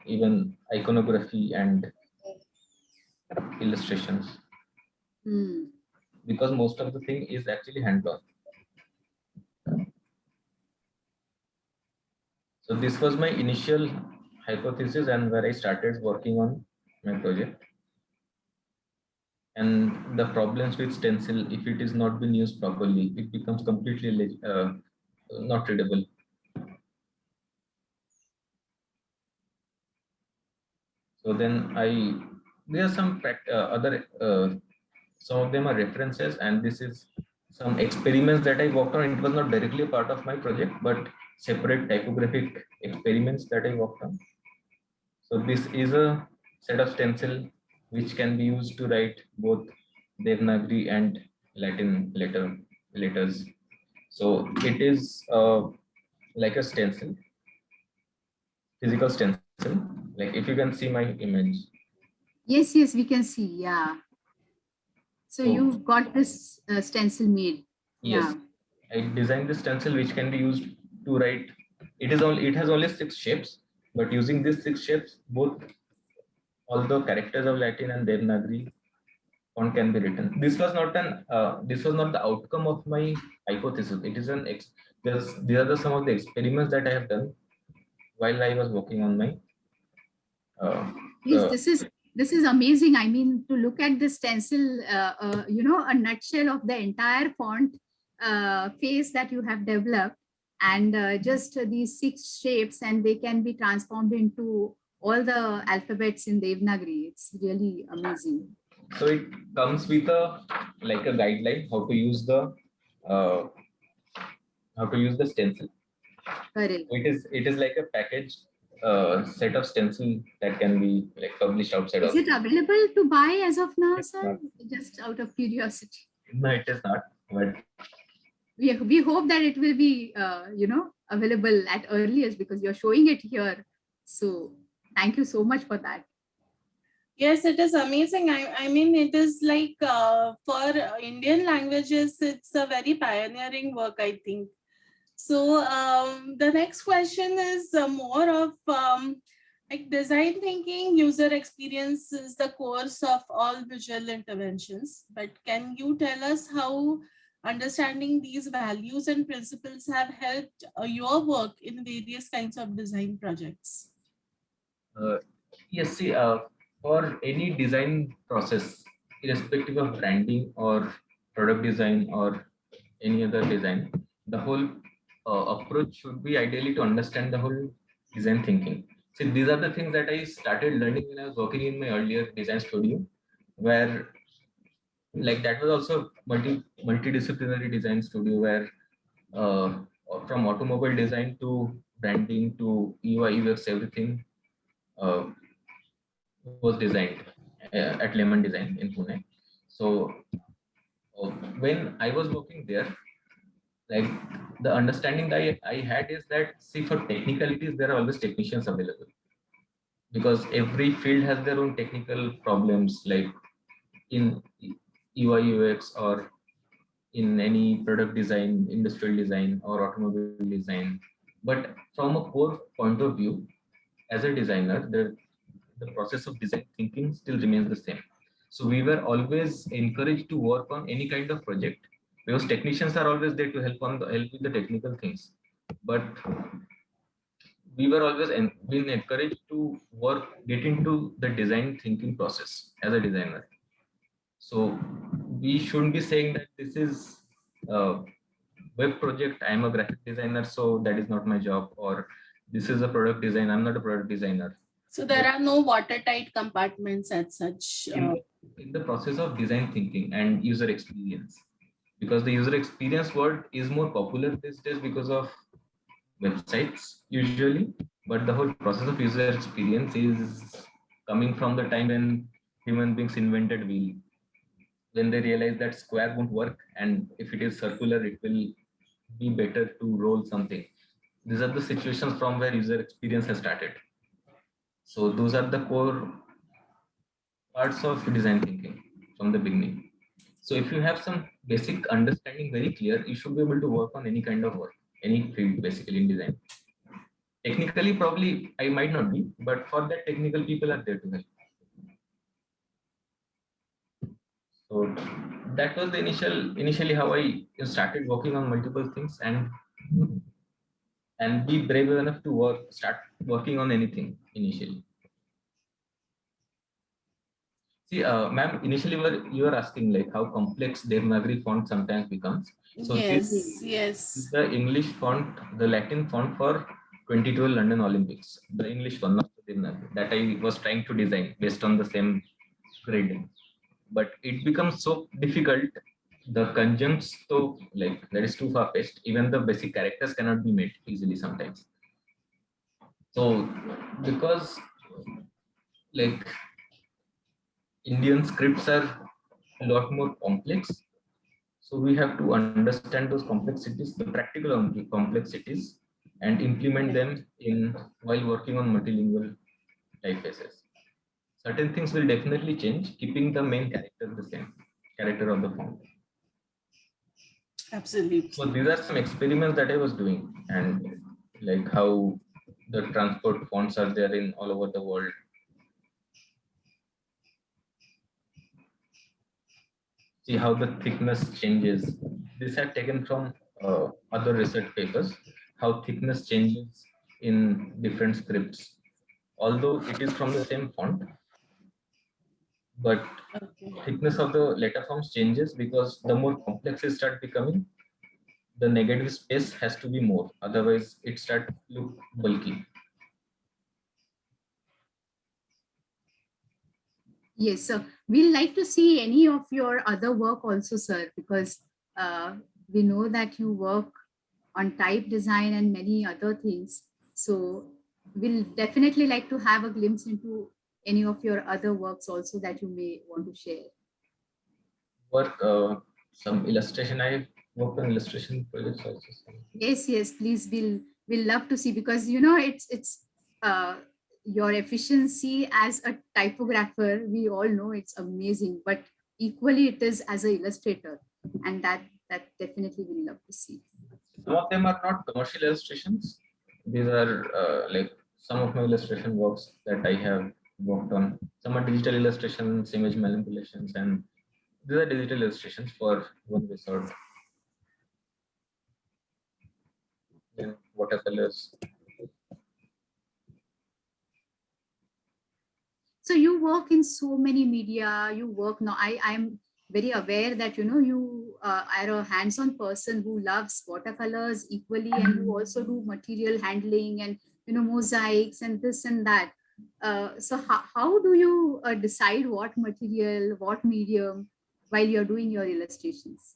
even iconography and illustrations. Because most of the thing is actually hand drawn. So this was my initial hypothesis and where I started working on my project. And the problems with stencil, if it is not been used properly, it becomes completely not readable. So then there are some other, some of them are references, and this is some experiments that I worked on. It was not directly a part of my project, but separate typographic experiments that I worked on. So this is a set of stencil which can be used to write both Devanagari and Latin letters. So it is like a stencil, physical stencil. Like if you can see my image. Yes, we can see. Yeah. So you've got this stencil made. Yes, I designed this stencil which can be used to write. It has only 6 shapes, but using these 6 shapes, both all the characters of Latin and Devanagari font can be written. This was not the outcome of my hypothesis. It is these are some of the experiments that I have done while I was working on my. Yes, this is amazing. I mean, to look at the stencil, a nutshell of the entire font face that you have developed, and just these 6 shapes, and they can be transformed into all the alphabets in Devanagari. It's really amazing. So it comes with a guideline how to use the stencil. Correct. It is like a package set of stencil that can be like published outside Is also. it available to buy as of now, It's sir? not. Just out of curiosity. No, it is not. But We hope that it will be, available at earliest because you're showing it here. So thank you so much for that. Yes, it is amazing. I mean, it is like for Indian languages, it's a very pioneering work, I think. So the next question is more of like design thinking, user experience is the course of all visual interventions. But can you tell us how understanding these values and principles have helped your work in various kinds of design projects? yes, see, for any design process, irrespective of branding or product design or any other design, the whole approach should be ideally to understand the whole design thinking. See, these are the things that I started learning when I was working in my earlier design studio, where like that was also multidisciplinary design studio where uh, from automobile design to branding to UI UX everything uh, was designed at Lemon Design in Pune. So when I was working there, like the understanding I had is that see for technicalities there are always technicians available because every field has their own technical problems like in UI UX or in any product design, industrial design or automobile design. But from a core point of view, as a designer, the process of design thinking still remains the same. So we were always encouraged to work on any kind of project because technicians are always there to help with the technical things. But we were always been encouraged to get into the design thinking process as a designer. So we shouldn't be saying that this is a web project. I'm a graphic designer, so that is not my job. Or this is a product design. I'm not a product designer. So there are no watertight compartments as such. In the process of design thinking and user experience, because the user experience word is more popular these days because of websites usually, but the whole process of user experience is coming from the time when human beings invented wheel, when they realize that square won't work and if it is circular it will be better to roll something. These are the situations from where user experience has started. So those are the core parts of design thinking from the beginning. So if you have some basic understanding very clear, you should be able to work on any kind of work, any field basically in design. Technically, probably I might not be, but for that, technical people are there to help. So that was the initially how I started working on multiple things and be brave enough to start working on anything initially. See, ma'am, initially you were asking like how complex Devanagari font sometimes becomes. So Yes. the English font, the Latin font for 2012 London Olympics, the English one, not the Devanagari, that I was trying to design based on the same grading. But it becomes so difficult. The conjuncts, so like that is too far fetched. Even the basic characters cannot be made easily sometimes. So because like Indian scripts are a lot more complex. So we have to understand those complexities, the practical complexities, and implement them in while working on multilingual typefaces. Certain things will definitely change, keeping the main character the same, character of the font. Absolutely. So these are some experiments that I was doing, and like how the transport fonts are there in all over the world. See how the thickness changes. This I've taken from other research papers, how thickness changes in different scripts. Although it is from the same font, but thickness of the letter forms changes because the more complex it start becoming, the negative space has to be more. Otherwise, it start look bulky. Yes, sir. We'd like to see any of your other work also, sir, because we know that you work on type design and many other things. So we'll definitely like to have a glimpse into any of your other works also that you may want to share. Work some illustration. I worked on illustration projects also. Yes, please. We'll love to see, because it's uh, your efficiency as a typographer. We all know it's amazing, but equally it is as an illustrator, and that definitely we'll love to see. Some of them are not commercial illustrations. These are like some of my illustration works that I have worked on. Some are digital illustrations, image manipulations, and these are digital illustrations for one resort. Then watercolors. So you work in so many media. You work now. I'm very aware that you are a hands-on person who loves watercolors equally, and you also do material handling and mosaics and this and that. So how do you decide what material, what medium while you're doing your illustrations?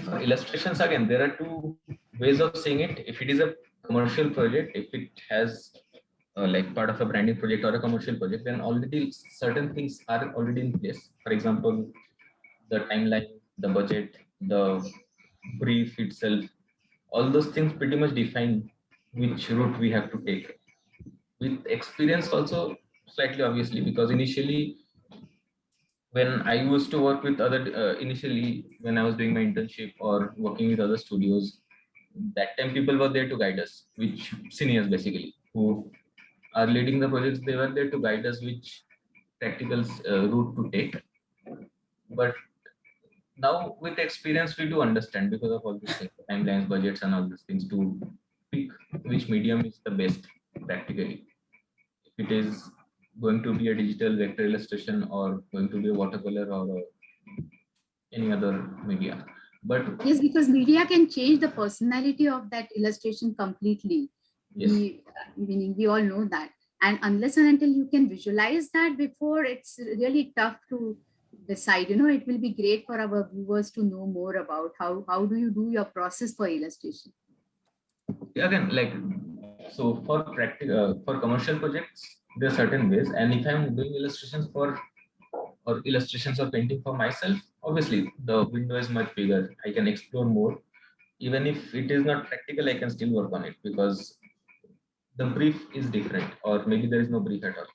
For illustrations, again, there are two ways of seeing it. If it is a commercial project, if it has like part of a branding project or a commercial project, then already certain things are already in place. For example, the timeline, the budget, the brief itself, all those things pretty much define which route we have to take. With experience also slightly, obviously, because initially when I used to work with other, initially when I was doing my internship or working with other studios, that time people were there to guide us, which seniors basically who are leading the projects, they were there to guide us which practical route to take. But now with experience, we do understand because of all these things, timelines, budgets, and all these things to pick which medium is the best practically. If it is going to be a digital vector illustration or going to be a watercolor or any other media. But Yes, because media can change the personality of that illustration completely. yes, Meaning we all know that. And unless and until you can visualize that before, it's really tough to decide. It will be great for our viewers to know more about how do you do your process for illustration. again, like so for practical for commercial projects, there are certain ways. And if I'm doing illustrations for or illustrations or painting for myself, obviously the window is much bigger. I can explore more. Even if it is not practical, I can still work on it because the brief is different, or maybe there is no brief at all.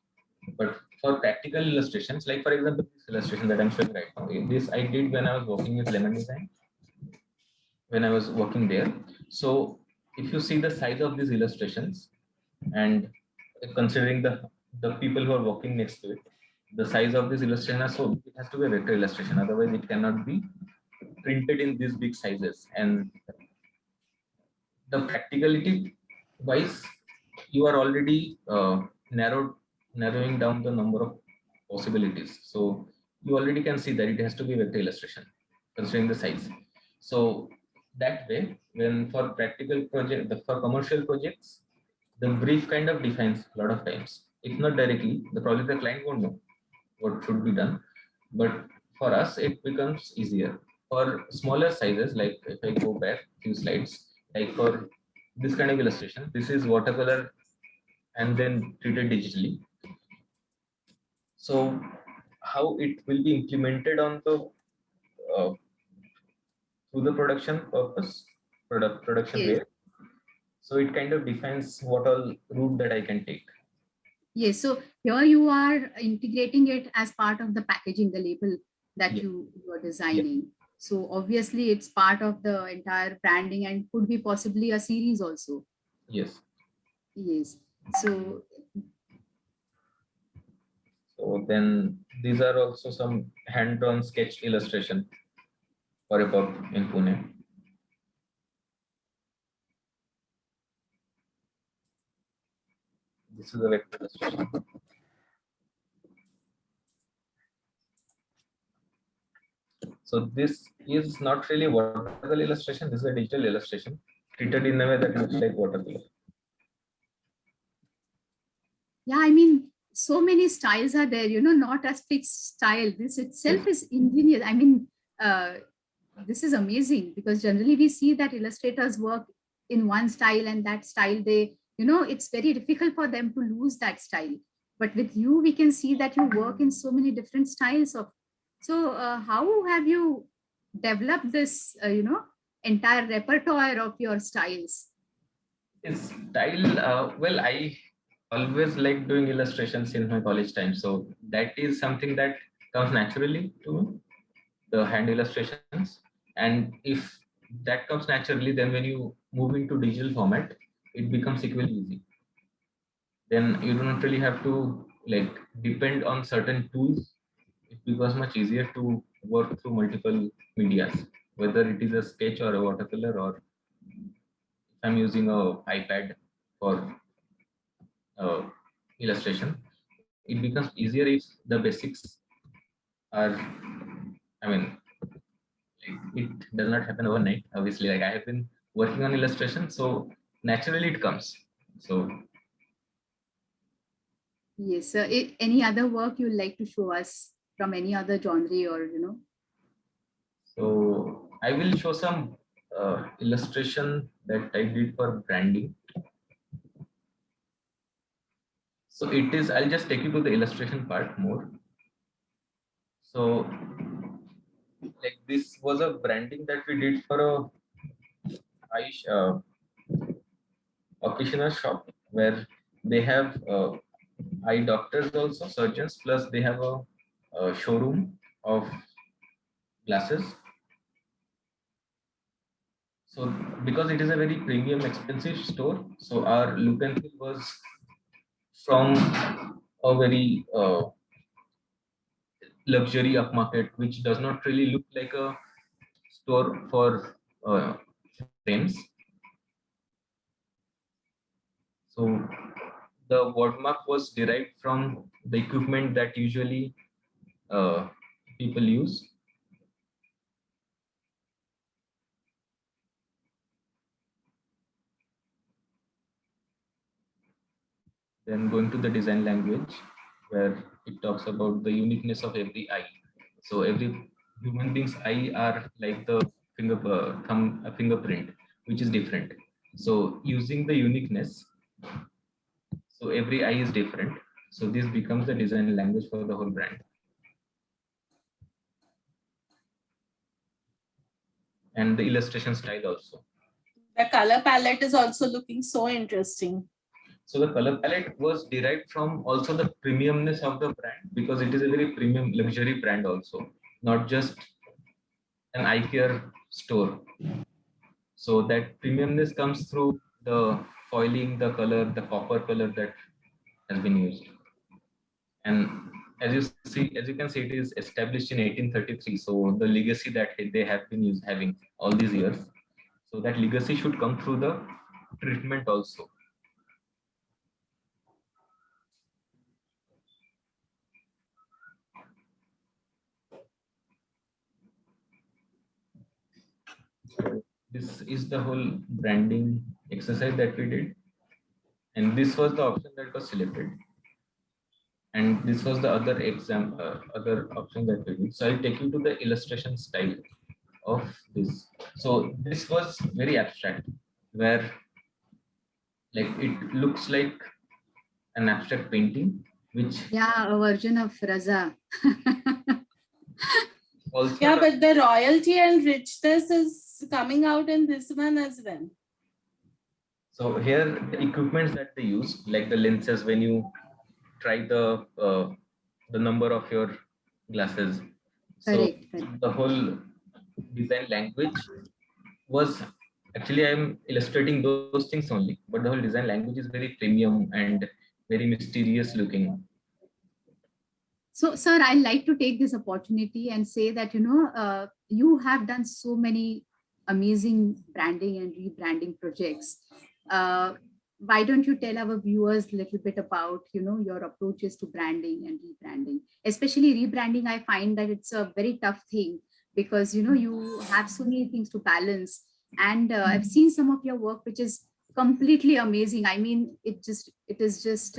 But for practical illustrations, like for example, this illustration that I'm showing right now, this I did when I was working with Lemon Design, when I was working there. So if you see the size of these illustrations and considering the people who are working next to it, the size of this illustration are so big, it has to be a vector illustration. Otherwise, it cannot be printed in these big sizes. And the practicality wise, you are already narrowing down the number of possibilities. So you already can see that it has to be vector illustration considering the size. So that way, when for practical project, for commercial projects, the brief kind of defines a lot of times. If not directly, probably the client won't know what should be done. But for us, it becomes easier. For smaller sizes, like if I go back few slides, like for this kind of illustration, this is watercolor and then treated digitally. So how it will be implemented on the through the production purpose, production Yes. way. So it kind of defines what all route that I can take. Yes. So here you are integrating it as part of the packaging, the label that Yeah. you are designing. So obviously it's part of the entire branding and could be possibly a series also. Yes. Yes. So So then these are also some hand-drawn sketch illustration for a pub in Pune. This is a vector illustration. So this is not really watercolor illustration. This is a digital illustration treated in a way that looks like watercolor. yeah, I mean, so many styles are there, not as fixed style. This itself is ingenious. I mean, this is amazing because generally we see that illustrators work in one style and that style they, it's very difficult for them to lose that style. But with you, we can see that you work in so many different styles of. So how have you developed this, entire repertoire of your styles? His style, well, I always like doing illustrations in my college time. So that is something that comes naturally to me, the hand illustrations. And if that comes naturally, then when you move into digital format, it becomes equally easy. Then you don't really have to like depend on certain tools. It becomes much easier to work through multiple medias, whether it is a sketch or a watercolor, or if I'm using a iPad for illustration, it becomes easier if the basics are, I mean, like, it does not happen overnight. Obviously, like I have been working on illustration, so naturally it comes. So Yes. Any other work you'd like to show us from any other genre, or so I will show some illustration that I did for branding. So it is, I'll just take you to the illustration part more. So like this was a branding that we did for a Aish occasional shop where they have eye doctors also, surgeons, plus they have a showroom of glasses. So because it is a very premium expensive store, so our look and feel was from a very luxury upmarket, which does not really look like a store for frames. So the watermark was derived from the equipment that usually uh, people use. Then going to the design language, where it talks about the uniqueness of every eye. So every human being's eye are like the fingerprint, which is different. So using the uniqueness, so every eye is different. So this becomes the design language for the whole brand. And the illustration style also. The color palette is also looking so interesting. So the color palette was derived from also the premiumness of the brand, because it is a very premium luxury brand also, not just an eye care store. So that premiumness comes through the foiling, the color, the copper color that has been used. And as you can see, it is established in 1833. So the legacy that they have been having all these years. So that legacy should come through the treatment also. So this is the whole branding exercise that we did. And this was the option that was selected. And this was the other option that we did. So I'll take you to the illustration style of this. So this was very abstract, where like it looks like an abstract painting, which a version of Raza. also Yeah, but the royalty and richness is coming out in this one as well. so here the equipments that they use, like the lenses, when you try the number of your glasses. So Correct. the whole design language was, actually I'm illustrating those things only, but the whole design language is very premium and very mysterious looking. So, sir, I'd like to take this opportunity and say that, you have done so many amazing branding and rebranding projects. Uh, why don't you tell our viewers a little bit about, your approaches to branding and rebranding? Especially rebranding, I find that it's a very tough thing because, you have so many things to balance. And I've seen some of your work, which is completely amazing. I mean, it is just,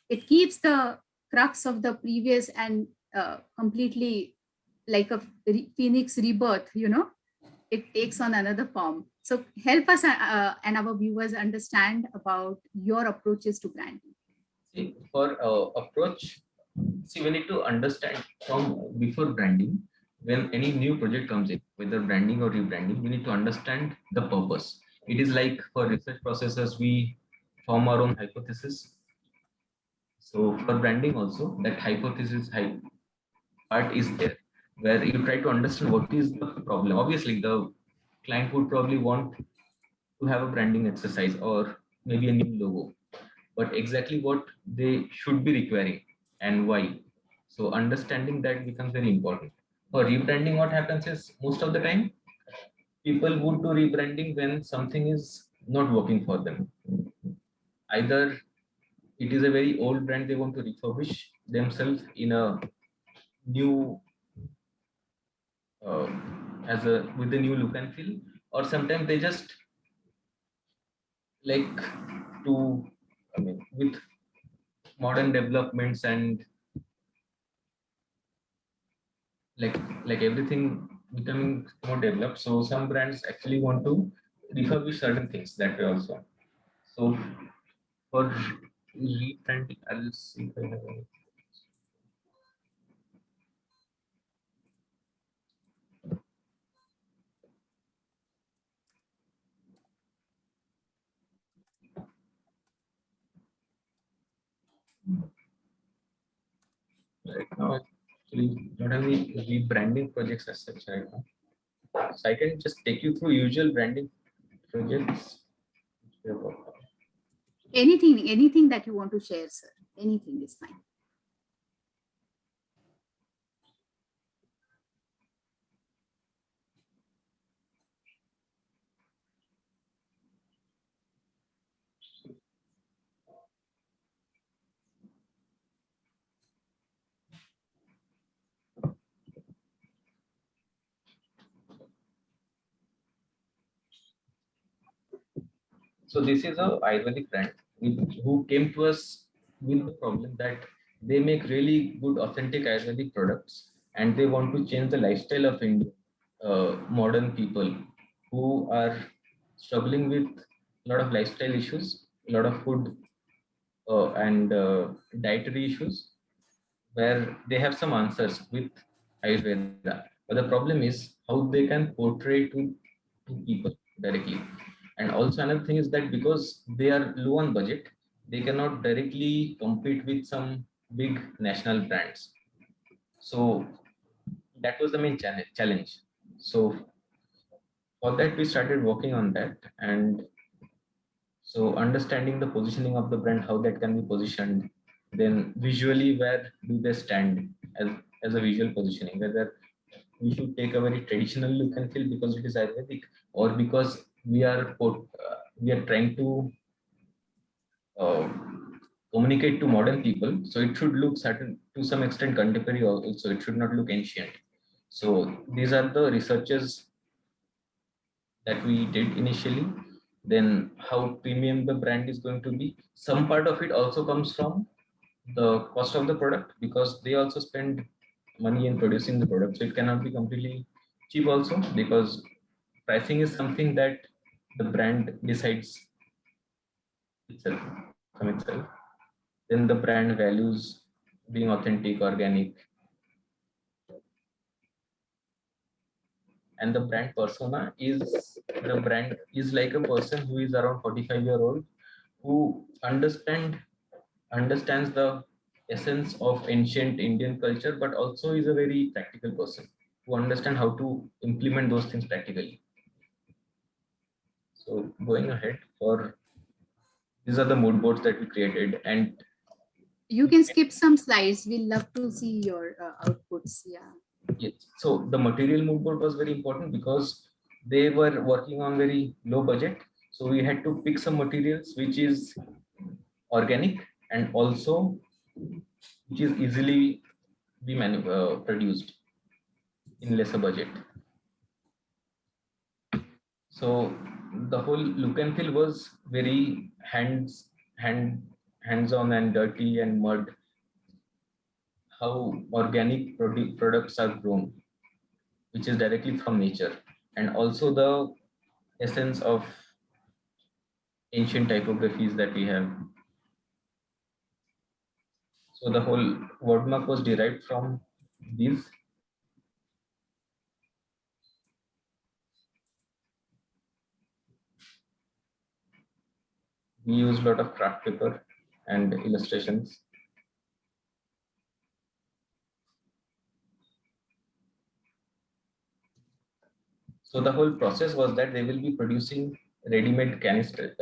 it keeps the crux of the previous and completely like a phoenix rebirth. it takes on another form. So help us and our viewers understand about your approaches to branding. See, for approach, see, we need to understand from before branding, when any new project comes in, whether branding or rebranding, we need to understand the purpose. It is like for research processes, we form our own hypothesis. So for branding also, that hypothesis part is there, where you try to understand what is the problem. Obviously, the client would probably want to have a branding exercise or maybe a new logo, but exactly what they should be requiring and why. So understanding that becomes very important. For rebranding, what happens is most of the time people would do rebranding when something is not working for them. Either it is a very old brand, they want to refurbish themselves in a new uh, as a with a new look and feel, or sometimes they just like to, I mean, with modern developments and like everything becoming more developed, so some brands actually want to refurbish certain things that way also. So for rebranding, I'll see if I have any. Right now actually don't have any rebranding projects as such right now, so I can just take you through usual branding projects which we have worked on. Anything that you want to share, sir. Anything is fine. So this is a Ayurvedic brand who came to us with the problem that they make really good authentic Ayurvedic products and they want to change the lifestyle of Indian modern people who are struggling with a lot of lifestyle issues, a lot of food and dietary issues, where they have some answers with Ayurveda. But the problem is how they can portray to people directly. And also another thing is that because they are low on budget, they cannot directly compete with some big national brands. So that was the main challenge. So for that, we started working on that. And so understanding the positioning of the brand, how that can be positioned, then visually where do they stand as a visual positioning, whether we should take a very traditional look and feel because it is Ayurvedic, or because we are trying to uh, communicate to modern people. So it should look certain to some extent contemporary also. It should not look ancient. So these are the researches that we did initially. Then how premium the brand is going to be. Some part of it also comes from the cost of the product because they also spend money in producing the product. So it cannot be completely cheap also because pricing is something that the brand decides itself from itself. Then the brand values being authentic, organic, and the brand persona is the brand is like a person who is around 45-year-old who understands the essence of ancient Indian culture, but also is a very practical person who understand how to implement those things practically. So going ahead, for these are the mood boards that we created, and You can skip some slides. We'll love to see your outputs. Yeah. yes, so the material mood board was very important because they were working on very low budget. So we had to pick some materials which is organic and also which is easily be produced in lesser budget. So the whole look and feel was very hands-on and dirty and mud. How organic products are grown, which is directly from nature. and also the essence of ancient typographies that we have. So the whole wordmark was derived from these. We use a lot of craft paper and illustrations. So the whole process was that they will be producing ready-made canister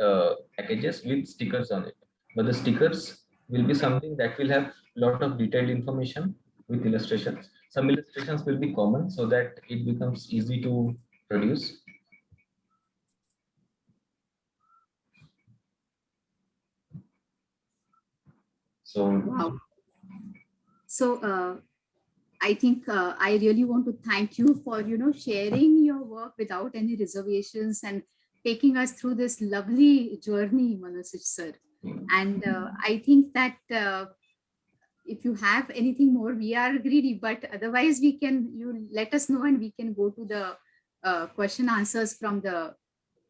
packages with stickers on it. But the stickers will be something that will have a lot of detailed information with illustrations. Some illustrations will be common so that it becomes easy to produce. So Wow. So I think I really want to thank you for sharing your work without any reservations and taking us through this lovely journey, Manosij sir. And I think that if you have anything more, we are greedy, but otherwise you let us know and we can go to the question answers from the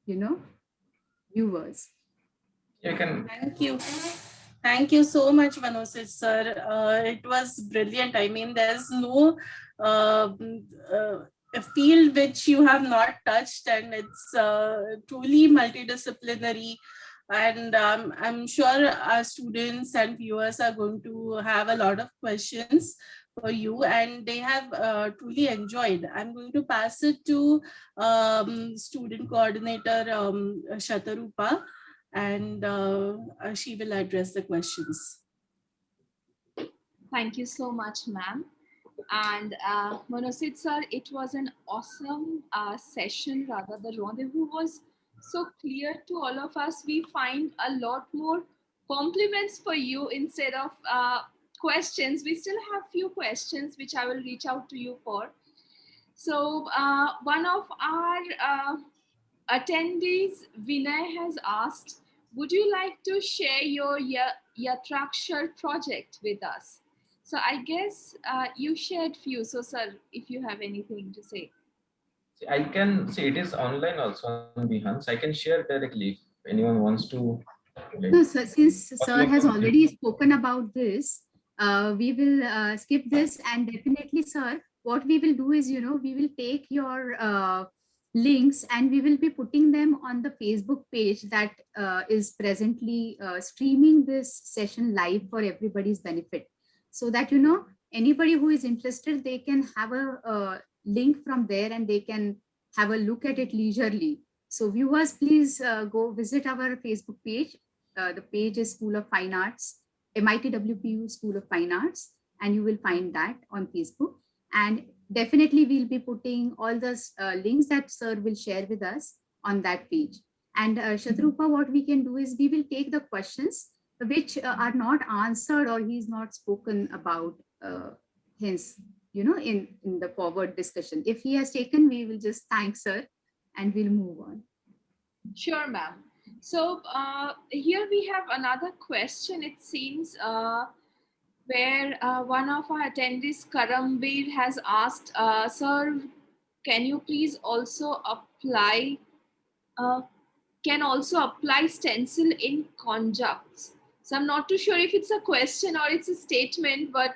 viewers. you can. Thank you. Thank you so much, Manosij sir. It was brilliant. I mean, there's no a field which you have not touched, and it's truly multidisciplinary. And I'm sure our students and viewers are going to have a lot of questions for you, and they have truly enjoyed. I'm going to pass it to student coordinator Shatarupa, and she will address the questions. Thank you so much, ma'am. And Manosij sir, it was an awesome session. Rather, the rendezvous was so clear to all of us. We find a lot more compliments for you instead of questions. We still have few questions which I will reach out to you for. So one of our attendees, Vinay, has asked, would you like to share your Yatrakshar project with us? So I guess you shared few. So sir, if you have anything to say. I can see it is online also on Behance. I can share directly if anyone wants to. No, sir, since sir has already spoken about this, we will skip this, and definitely, sir, what we will do is, we will take your links and we will be putting them on the Facebook page that is presently streaming this session live for everybody's benefit. So that, anybody who is interested, they can have a link from there and they can have a look at it leisurely. So viewers, please go visit our Facebook page. The page is School of Fine Arts, MITWPU School of Fine Arts, and you will find that on Facebook. And definitely we'll be putting all the links that sir will share with us on that page. And Shadrupa, what we can do is we will take the questions which are not answered or he's not spoken about hence, in the forward discussion. If he has taken, we will just thank sir and we'll move on. Sure, ma'am. So here we have another question, it seems, where one of our attendees, Karambir, has asked, sir, can you please also apply, stencil in conjuncts? So I'm not too sure if it's a question or it's a statement, but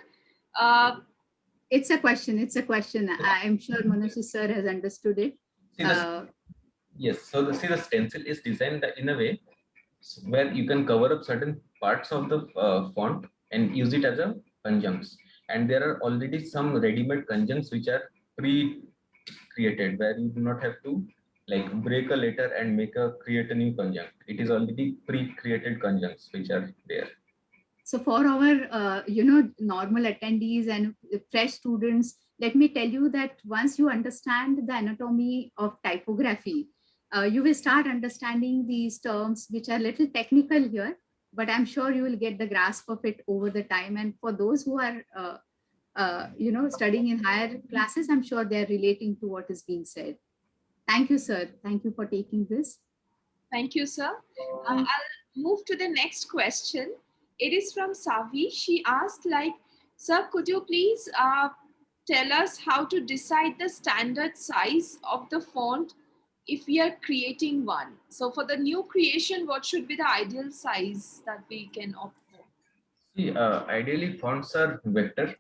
it's a question. It's a question. I'm sure Manosij sir has understood it. Yes. So the stencil is designed in a way where you can cover up certain parts of the font and use it as a conjuncts. And there are already some ready-made conjuncts which are pre-created, where you do not have to like break a letter and create a new conjunct. It is already pre-created conjuncts which are there. So for our, normal attendees and fresh students, let me tell you that once you understand the anatomy of typography, you will start understanding these terms, which are a little technical here, but I'm sure you will get the grasp of it over the time. And for those who are, studying in higher classes, I'm sure they're relating to what is being said. Thank you, sir. Thank you for taking this. Thank you, sir. I'll move to the next question. It is from Savi. She asked, sir, could you please tell us how to decide the standard size of the font if we are creating one? So for the new creation, what should be the ideal size that we can opt for? See, ideally fonts are vector,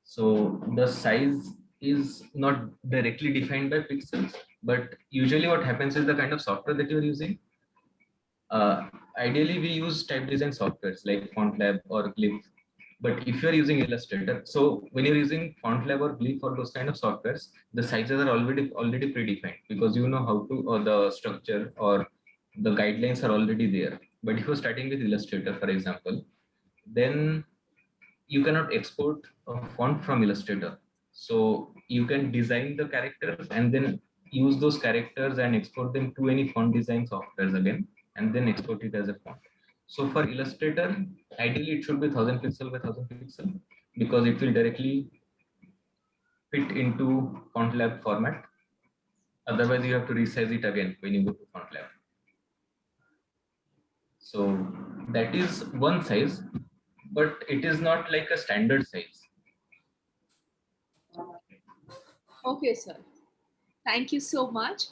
so the size is not directly defined by pixels. But usually, what happens is the kind of software that you're using. Ideally, we use type design softwares like FontLab or Glyph. But if you're using Illustrator, so when you're using FontLab or Glyph or those kind of softwares, the sizes are already predefined because you know how to, or the structure or the guidelines are already there. But if you're starting with Illustrator, for example, then you cannot export a font from Illustrator. So you can design the characters and then use those characters and export them to any font design softwares again, and then export it as a font. So for Illustrator, ideally it should be 1000 pixel by 1000 pixel because it will directly fit into FontLab format. Otherwise, you have to resize it again when you go to FontLab. So that is one size, but it is not like a standard size. Okay, sir. Thank you so much.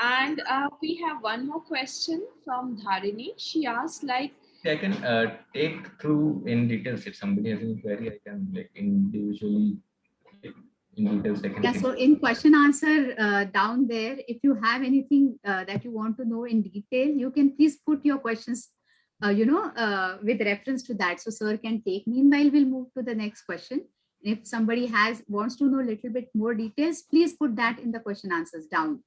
And we have one more question from Dharini. She asked, like, I can take through in details. If somebody has any query, I can like individually in details. I can Yeah, take. so in question answer down there, if you have anything that you want to know in detail, you can please put your questions, with reference to that. So sir can take. Meanwhile, we'll move to the next question. If somebody wants to know a little bit more details, please put that in the question answers down.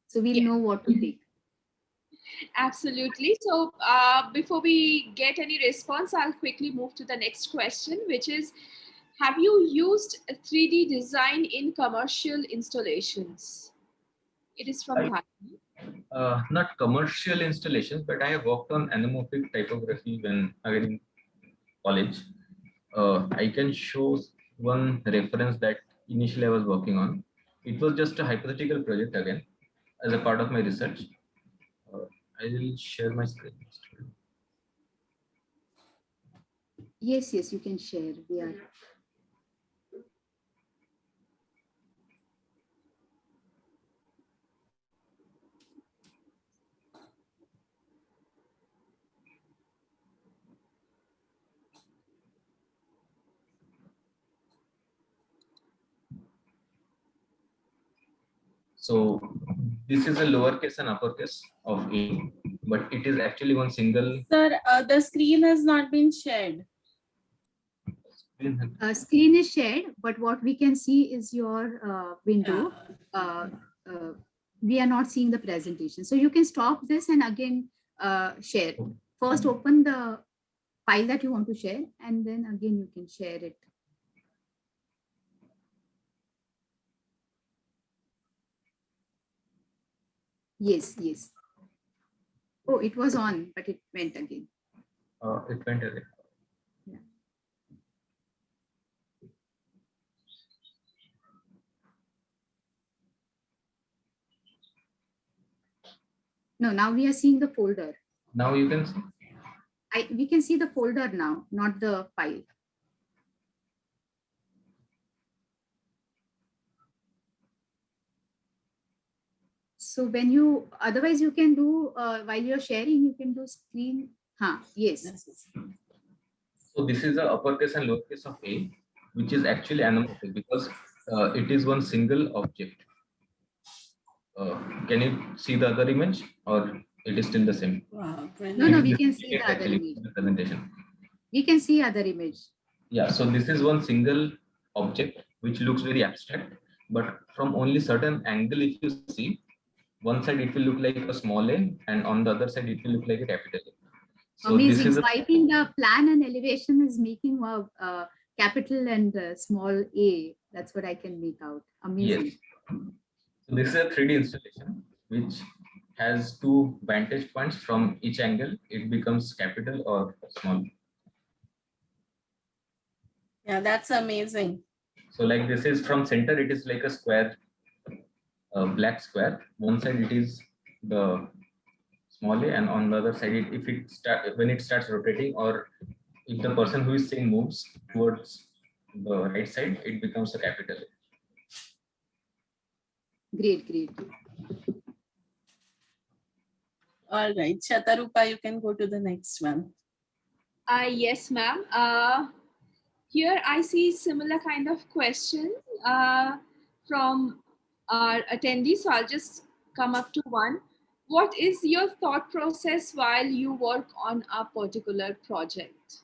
So we'll know what to take. absolutely. So before we get any response, I'll quickly move to the next question, which is, have you used 3D design in commercial installations? It is from Dharini. Not commercial installations, but I have worked on anamorphic typography when again in college. I can show one reference that initially I was working on. It was just a hypothetical project again as a part of my research. I will share my screen. Yes, you can share. We are. So this is a lowercase and uppercase of A, but it is actually one single. Sir, the screen has not been shared. Screen is shared, but what we can see is your window. We are not seeing the presentation. So you can stop this and again share. First, open the file that you want to share, and then again you can share it. Yes. Oh, it was on, but it went again. It went away. Yeah. No, now we are seeing the folder. Now you can see. We can see the folder now, not the file. So when you, otherwise you can do, while you're sharing, you can do screen. Yes. So this is the uppercase and lowercase of A, which is actually anamorphic because it is one single object. Can you see the other image or it is still the same? Wow, No, we can see the other image. The presentation. We can see other image. Yeah, so this is one single object which looks very abstract, but from only certain angle, if you see, one side it will look like a small a, and on the other side it will look like a capital A. So amazing. This is so I think the plan and elevation is making a capital and small a. That's what I can make out. Amazing. Yes. So this is a 3D installation which has two vantage points from each angle. It becomes capital or small. Yeah, that's amazing. So like this is from center, it is like a square, black square. One side it is the small a, and on the other side, when it starts rotating, or if the person who is saying moves towards the right side, it becomes a capital A. Great, great. All right, Shatarupa, you can go to the next one. Yes, ma'am. Here I see similar kind of question from our attendees. So I'll just come up to one. What is your thought process while you work on a particular project?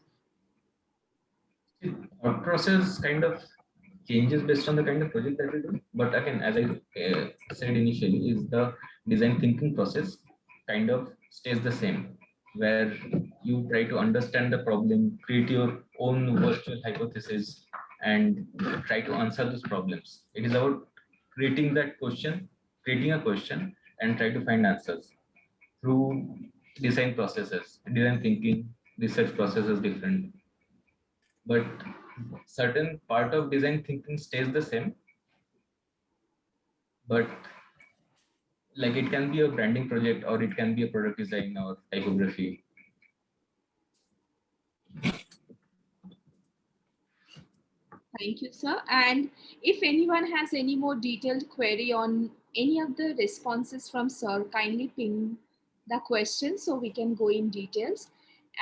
Our process kind of changes based on the kind of project that we do. But again, as I said initially, is the design thinking process kind of stays the same, where you try to understand the problem, create your own virtual hypothesis, and try to answer those problems. It is about creating that question, creating a question, and try to find answers through design processes. Design thinking, research process is different, but certain part of design thinking stays the same. But like it can be a branding project, or it can be a product design or typography. Thank you, sir. And if anyone has any more detailed query on any of the responses from sir, kindly ping the question so we can go in details.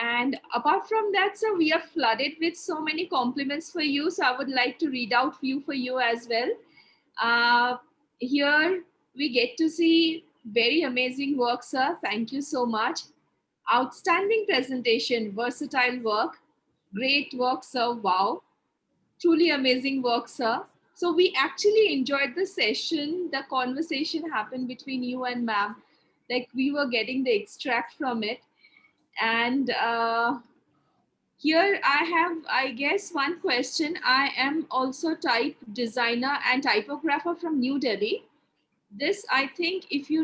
And apart from that, sir, we are flooded with so many compliments for you. So I would like to read out few for you as well. Uh, Here we get to see very amazing work, sir. Thank you so much. Outstanding presentation, versatile work, great work, sir. Wow, truly amazing work, sir. So we actually enjoyed the session. The conversation happened between you and ma'am. Like we were getting the extract from it. And here I have, I guess, one question. I am also type designer and typographer from New Delhi. This, I think, if you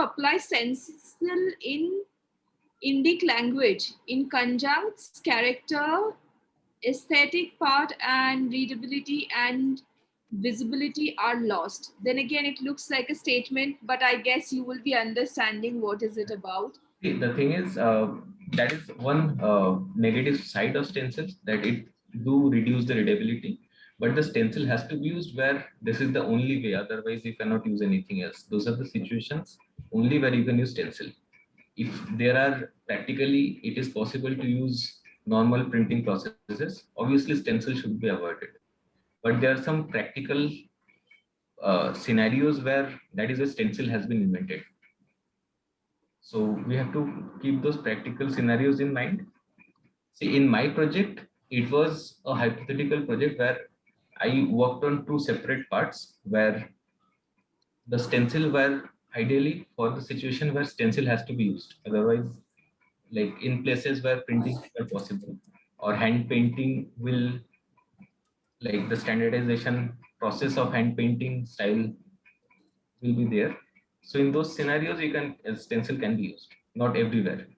apply stencil in Indic language in conjuncts, character, aesthetic part and readability and visibility are lost. Then again, it looks like a statement, but I guess you will be understanding what is it about. See, the thing is, that is one negative side of stencils, that it do reduce the readability. But the stencil has to be used where this is the only way. Otherwise, you cannot use anything else. Those are the situations only where you can use stencil. If there are practically, it is possible to use normal printing processes. Obviously, stencil should be avoided. But there are some practical scenarios where that is a stencil has been invented. So we have to keep those practical scenarios in mind. See, in my project, it was a hypothetical project where I worked on two separate parts, where the stencil were ideally for the situation where stencil has to be used. Otherwise, like in places where printing is possible, or hand painting will, like the standardization process of hand painting style will be there. So in those scenarios, you can stencil can be used, not everywhere.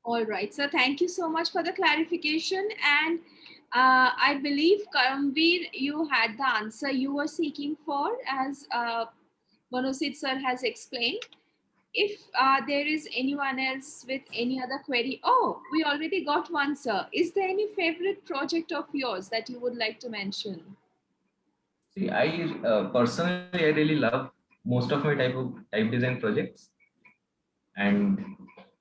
All right, so thank you so much for the clarification. And I believe, Karamveer, you had the answer you were seeking for, as Manosij sir has explained. If there is anyone else with any other query, oh, we already got one, sir. Is there any favorite project of yours that you would like to mention? See, I personally, I really love most of my type design projects, and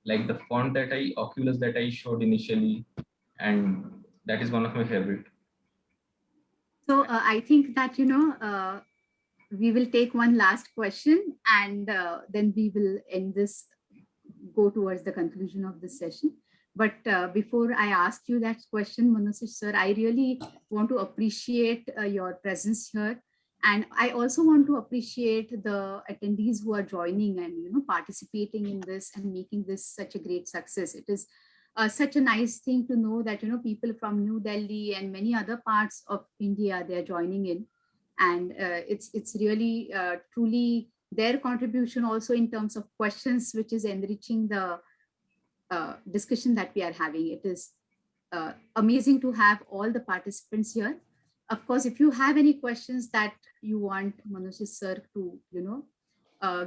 like the font that Oculus that I showed initially, and that is one of my favorite. So I think that, we will take one last question, and then we will end this, go towards the conclusion of this session. But before I ask you that question, Manosij sir, I really want to appreciate your presence here. And I also want to appreciate the attendees who are joining and, participating in this and making this such a great success. It is such a nice thing to know that, people from New Delhi and many other parts of India, they're joining in. And it's really truly their contribution also in terms of questions, which is enriching the discussion that we are having. It is amazing to have all the participants here. Of course, if you have any questions that you want Manosij sir to,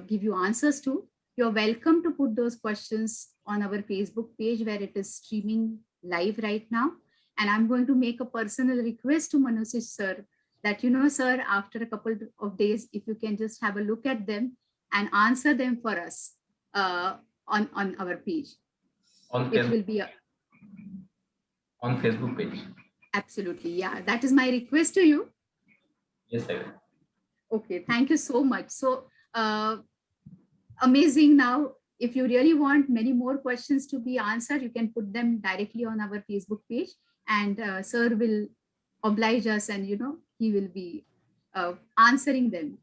give you answers to, You're welcome to put those questions on our Facebook page where it is streaming live right now. And I'm going to make a personal request to Manosij sir that, sir, after a couple of days, if you can just have a look at them and answer them for us on our page. On It will be on Facebook page. Absolutely. Yeah, that is my request to you. Yes, I will. Okay, thank you so much. So amazing. Now, if you really want many more questions to be answered, you can put them directly on our Facebook page, and sir will oblige us, and he will be answering them.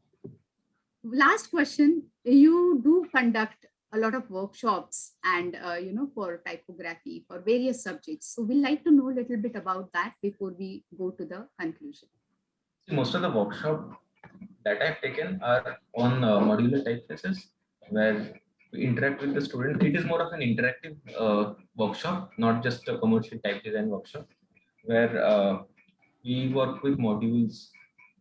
Last question: you do conduct a lot of workshops and for typography for various subjects. So we'd like to know a little bit about that before we go to the conclusion. Most of the workshop that I've taken are on modular typefaces, where we interact with the student. It is more of an interactive workshop, not just a commercial type design workshop, where we work with modules,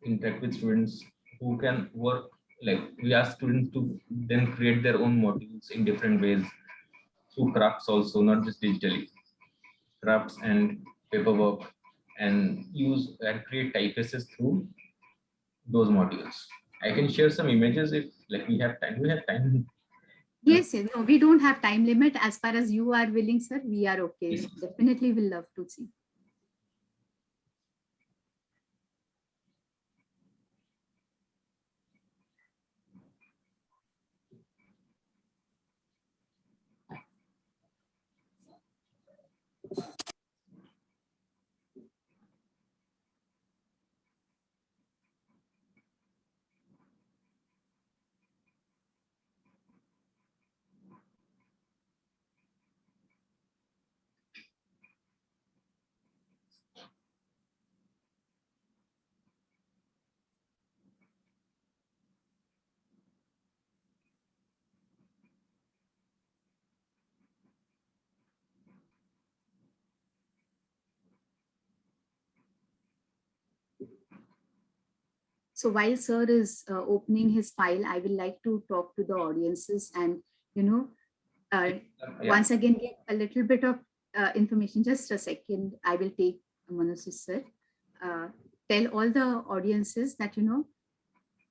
interact with students who can work, like we ask students to then create their own modules in different ways through crafts also, not just digitally. Crafts and paperwork, and use and create typefaces through those modules. I can share some images if we have time. We have time. Yes, no, we don't have time limit. As far as you are willing, sir, we are okay. Yes. Definitely will love to see. So while sir is opening his file, I will like to talk to the audiences and, once again, give a little bit of information. Just a second, I will take Manosij sir. Tell all the audiences that,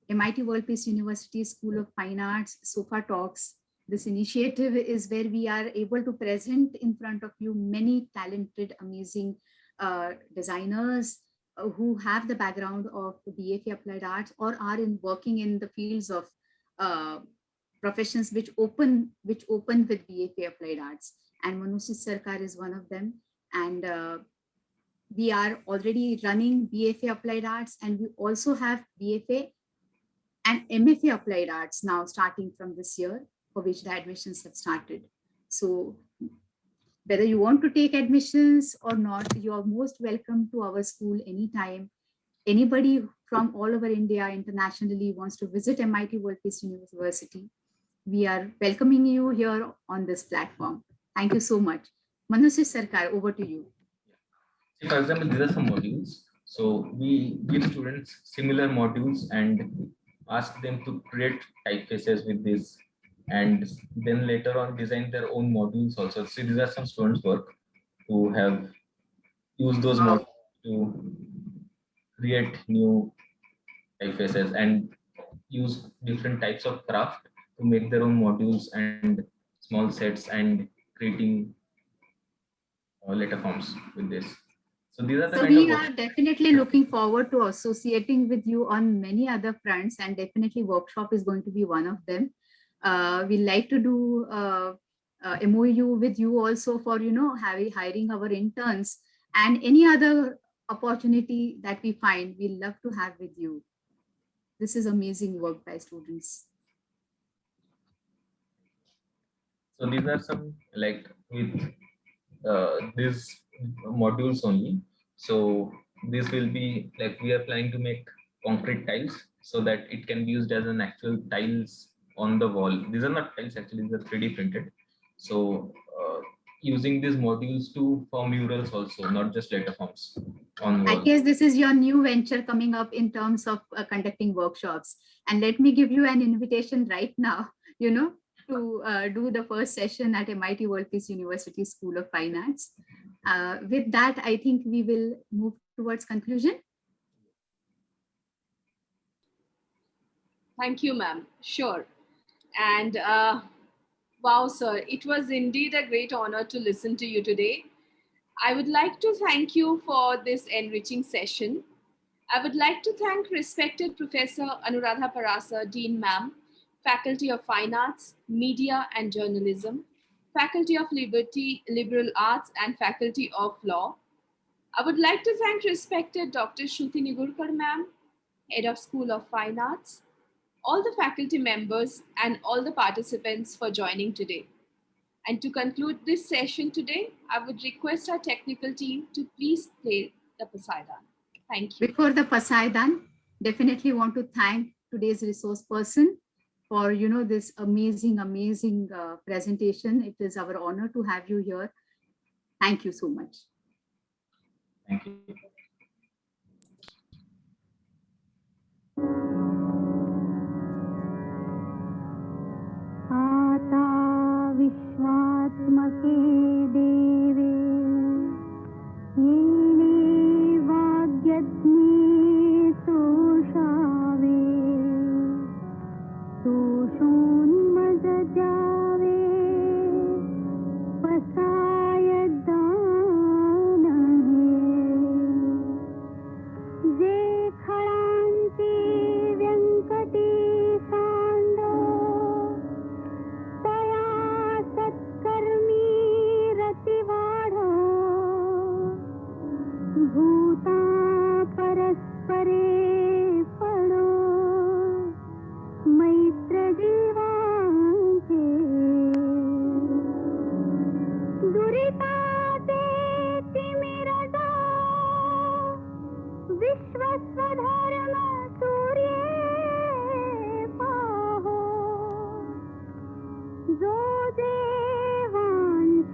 MIT World Peace University School of Fine Arts, SOFA Talks. This initiative is where we are able to present in front of you many talented, amazing designers who have the background of BFA Applied Arts or are working in the fields of professions which open with BFA Applied Arts. And Manosij Sarkar is one of them. And we are already running BFA Applied Arts, and we also have BFA and MFA Applied Arts now starting from this year, for which the admissions have started. So whether you want to take admissions or not, you are most welcome to our school anytime. Anybody from all over India internationally wants to visit MIT World Peace University, we are welcoming you here on this platform. Thank you so much. Manosij Sarkar, over to you. For example, these are some modules. So we give students similar modules and ask them to create typefaces with this, and then later on design their own modules also. So these are some students' work who have used those modules to create new typefaces and use different types of craft to make their own modules and small sets and creating letter forms with this. So these are the we are definitely looking forward to associating with you on many other fronts, and definitely workshop is going to be one of them. We like to do MOU with you also for hiring our interns, and any other opportunity that we find, we love to have with you. This is amazing work by students. So these are some with these modules only. So this will be we are planning to make concrete tiles so that it can be used as an actual tiles on the wall. These are not tiles, actually, these are 3D printed. So using these modules to form murals also, not just letter forms on wall. I guess this is your new venture coming up in terms of conducting workshops. And let me give you an invitation right now. to do the first session at MIT World Peace University School of Fine Arts. With that, I think we will move towards conclusion. Thank you, ma'am. Sure. And wow, sir, it was indeed a great honor to listen to you today. I would like to thank you for this enriching session. I would like to thank respected Professor Anuradha Parasa, Dean Ma'am, Faculty of Fine Arts, Media and Journalism, Faculty of Liberal Arts and Faculty of Law. I would like to thank respected Dr. Shruti Nigurkar Ma'am, Head of School of Fine Arts, all the faculty members and all the participants for joining today. And to conclude this session today, I would request our technical team to please play the Poseidon. Thank you. Before the Poseidon, definitely want to thank today's resource person for this amazing presentation. It is our honor to have you here. Thank you so much. Thank you. आता विश्वात्मके देवे येने वाग्यज्ञे तोषावे तोषोनि मज जावे पसाय दान जे खळांची व्यंकटी सांडो तया सत्कर्मी रतिवाढो भूता परस्परे पडो मैत्र जीवांचे दुरिताचे तिमिर विश्वस्वधर्म सूर्ये पाहो जो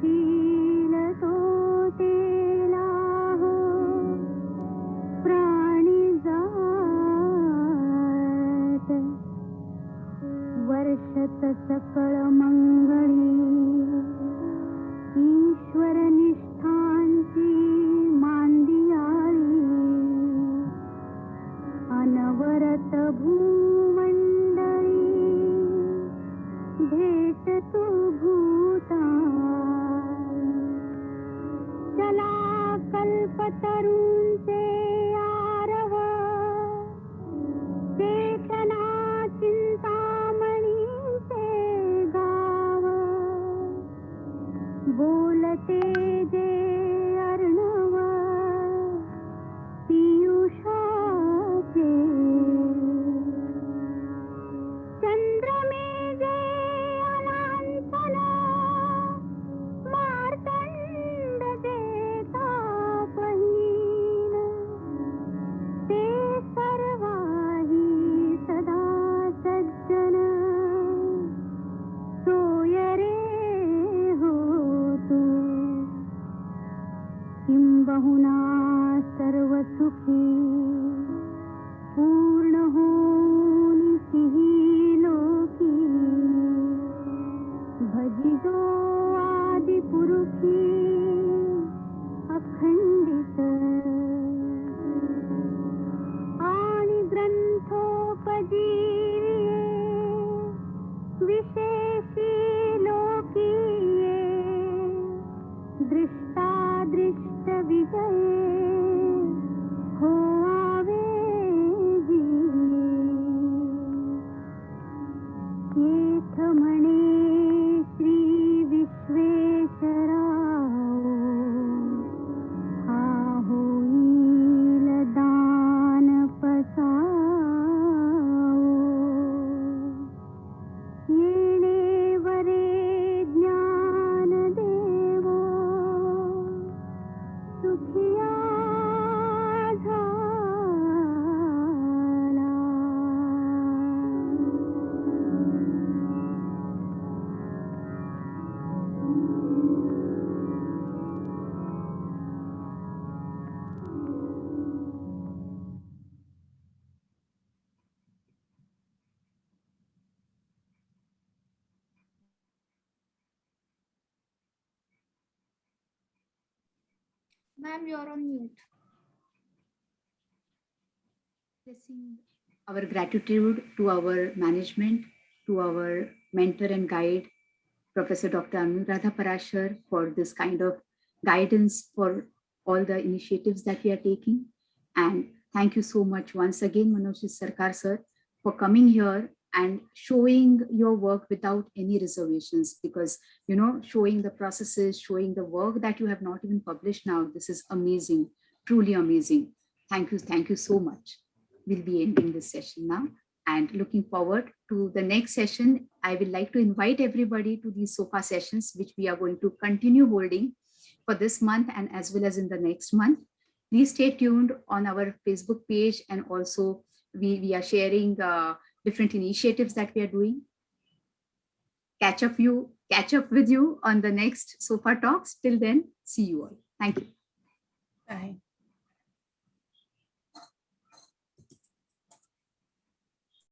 देवांशील तो तेलाहो प्राणी जात वर्षत सकळ मंगळी ईश्वर निष्ठांची मांदियाळी अनवरत भूमंडळी भेट तू भूता चला कल्पतरूंचे आरव चेतना चिंतामणीचे गाव बोलते जे अर्णव पीयूषाचे चंद्रमे जे अलांछन मार्तंड देता पहिन ते सर्वाही सदा सज्जन सोय रे हो तू किंबहुना सर्व सुखी पूर्ण होनिसिही लोकी भजिजो आदि पुरुषी अखंडित आणि ग्रंथोपजीविये विशेषी लोकीये दृष्टादृष्ट विजये हो आवे येथ म्हणे Shri Ma'am, you're on mute. Expressing our gratitude to our management, to our mentor and guide, Professor Dr. Anuradha Parashar, for this kind of guidance for all the initiatives that we are taking. And thank you so much once again, Manosij Sarkar sir, for coming here and showing your work without any reservations, because, you know, showing the processes, showing the work that you have not even published now, this is amazing, truly amazing. Thank you so much. We'll be ending this session now and looking forward to the next session. I would like to invite everybody to these SOFA sessions, which we are going to continue holding for this month and as well as in the next month. Please stay tuned on our Facebook page, and also we are sharing different initiatives that we are doing. Catch up with you on the next SOFA talks. Till then, see you all. Thank you. Bye.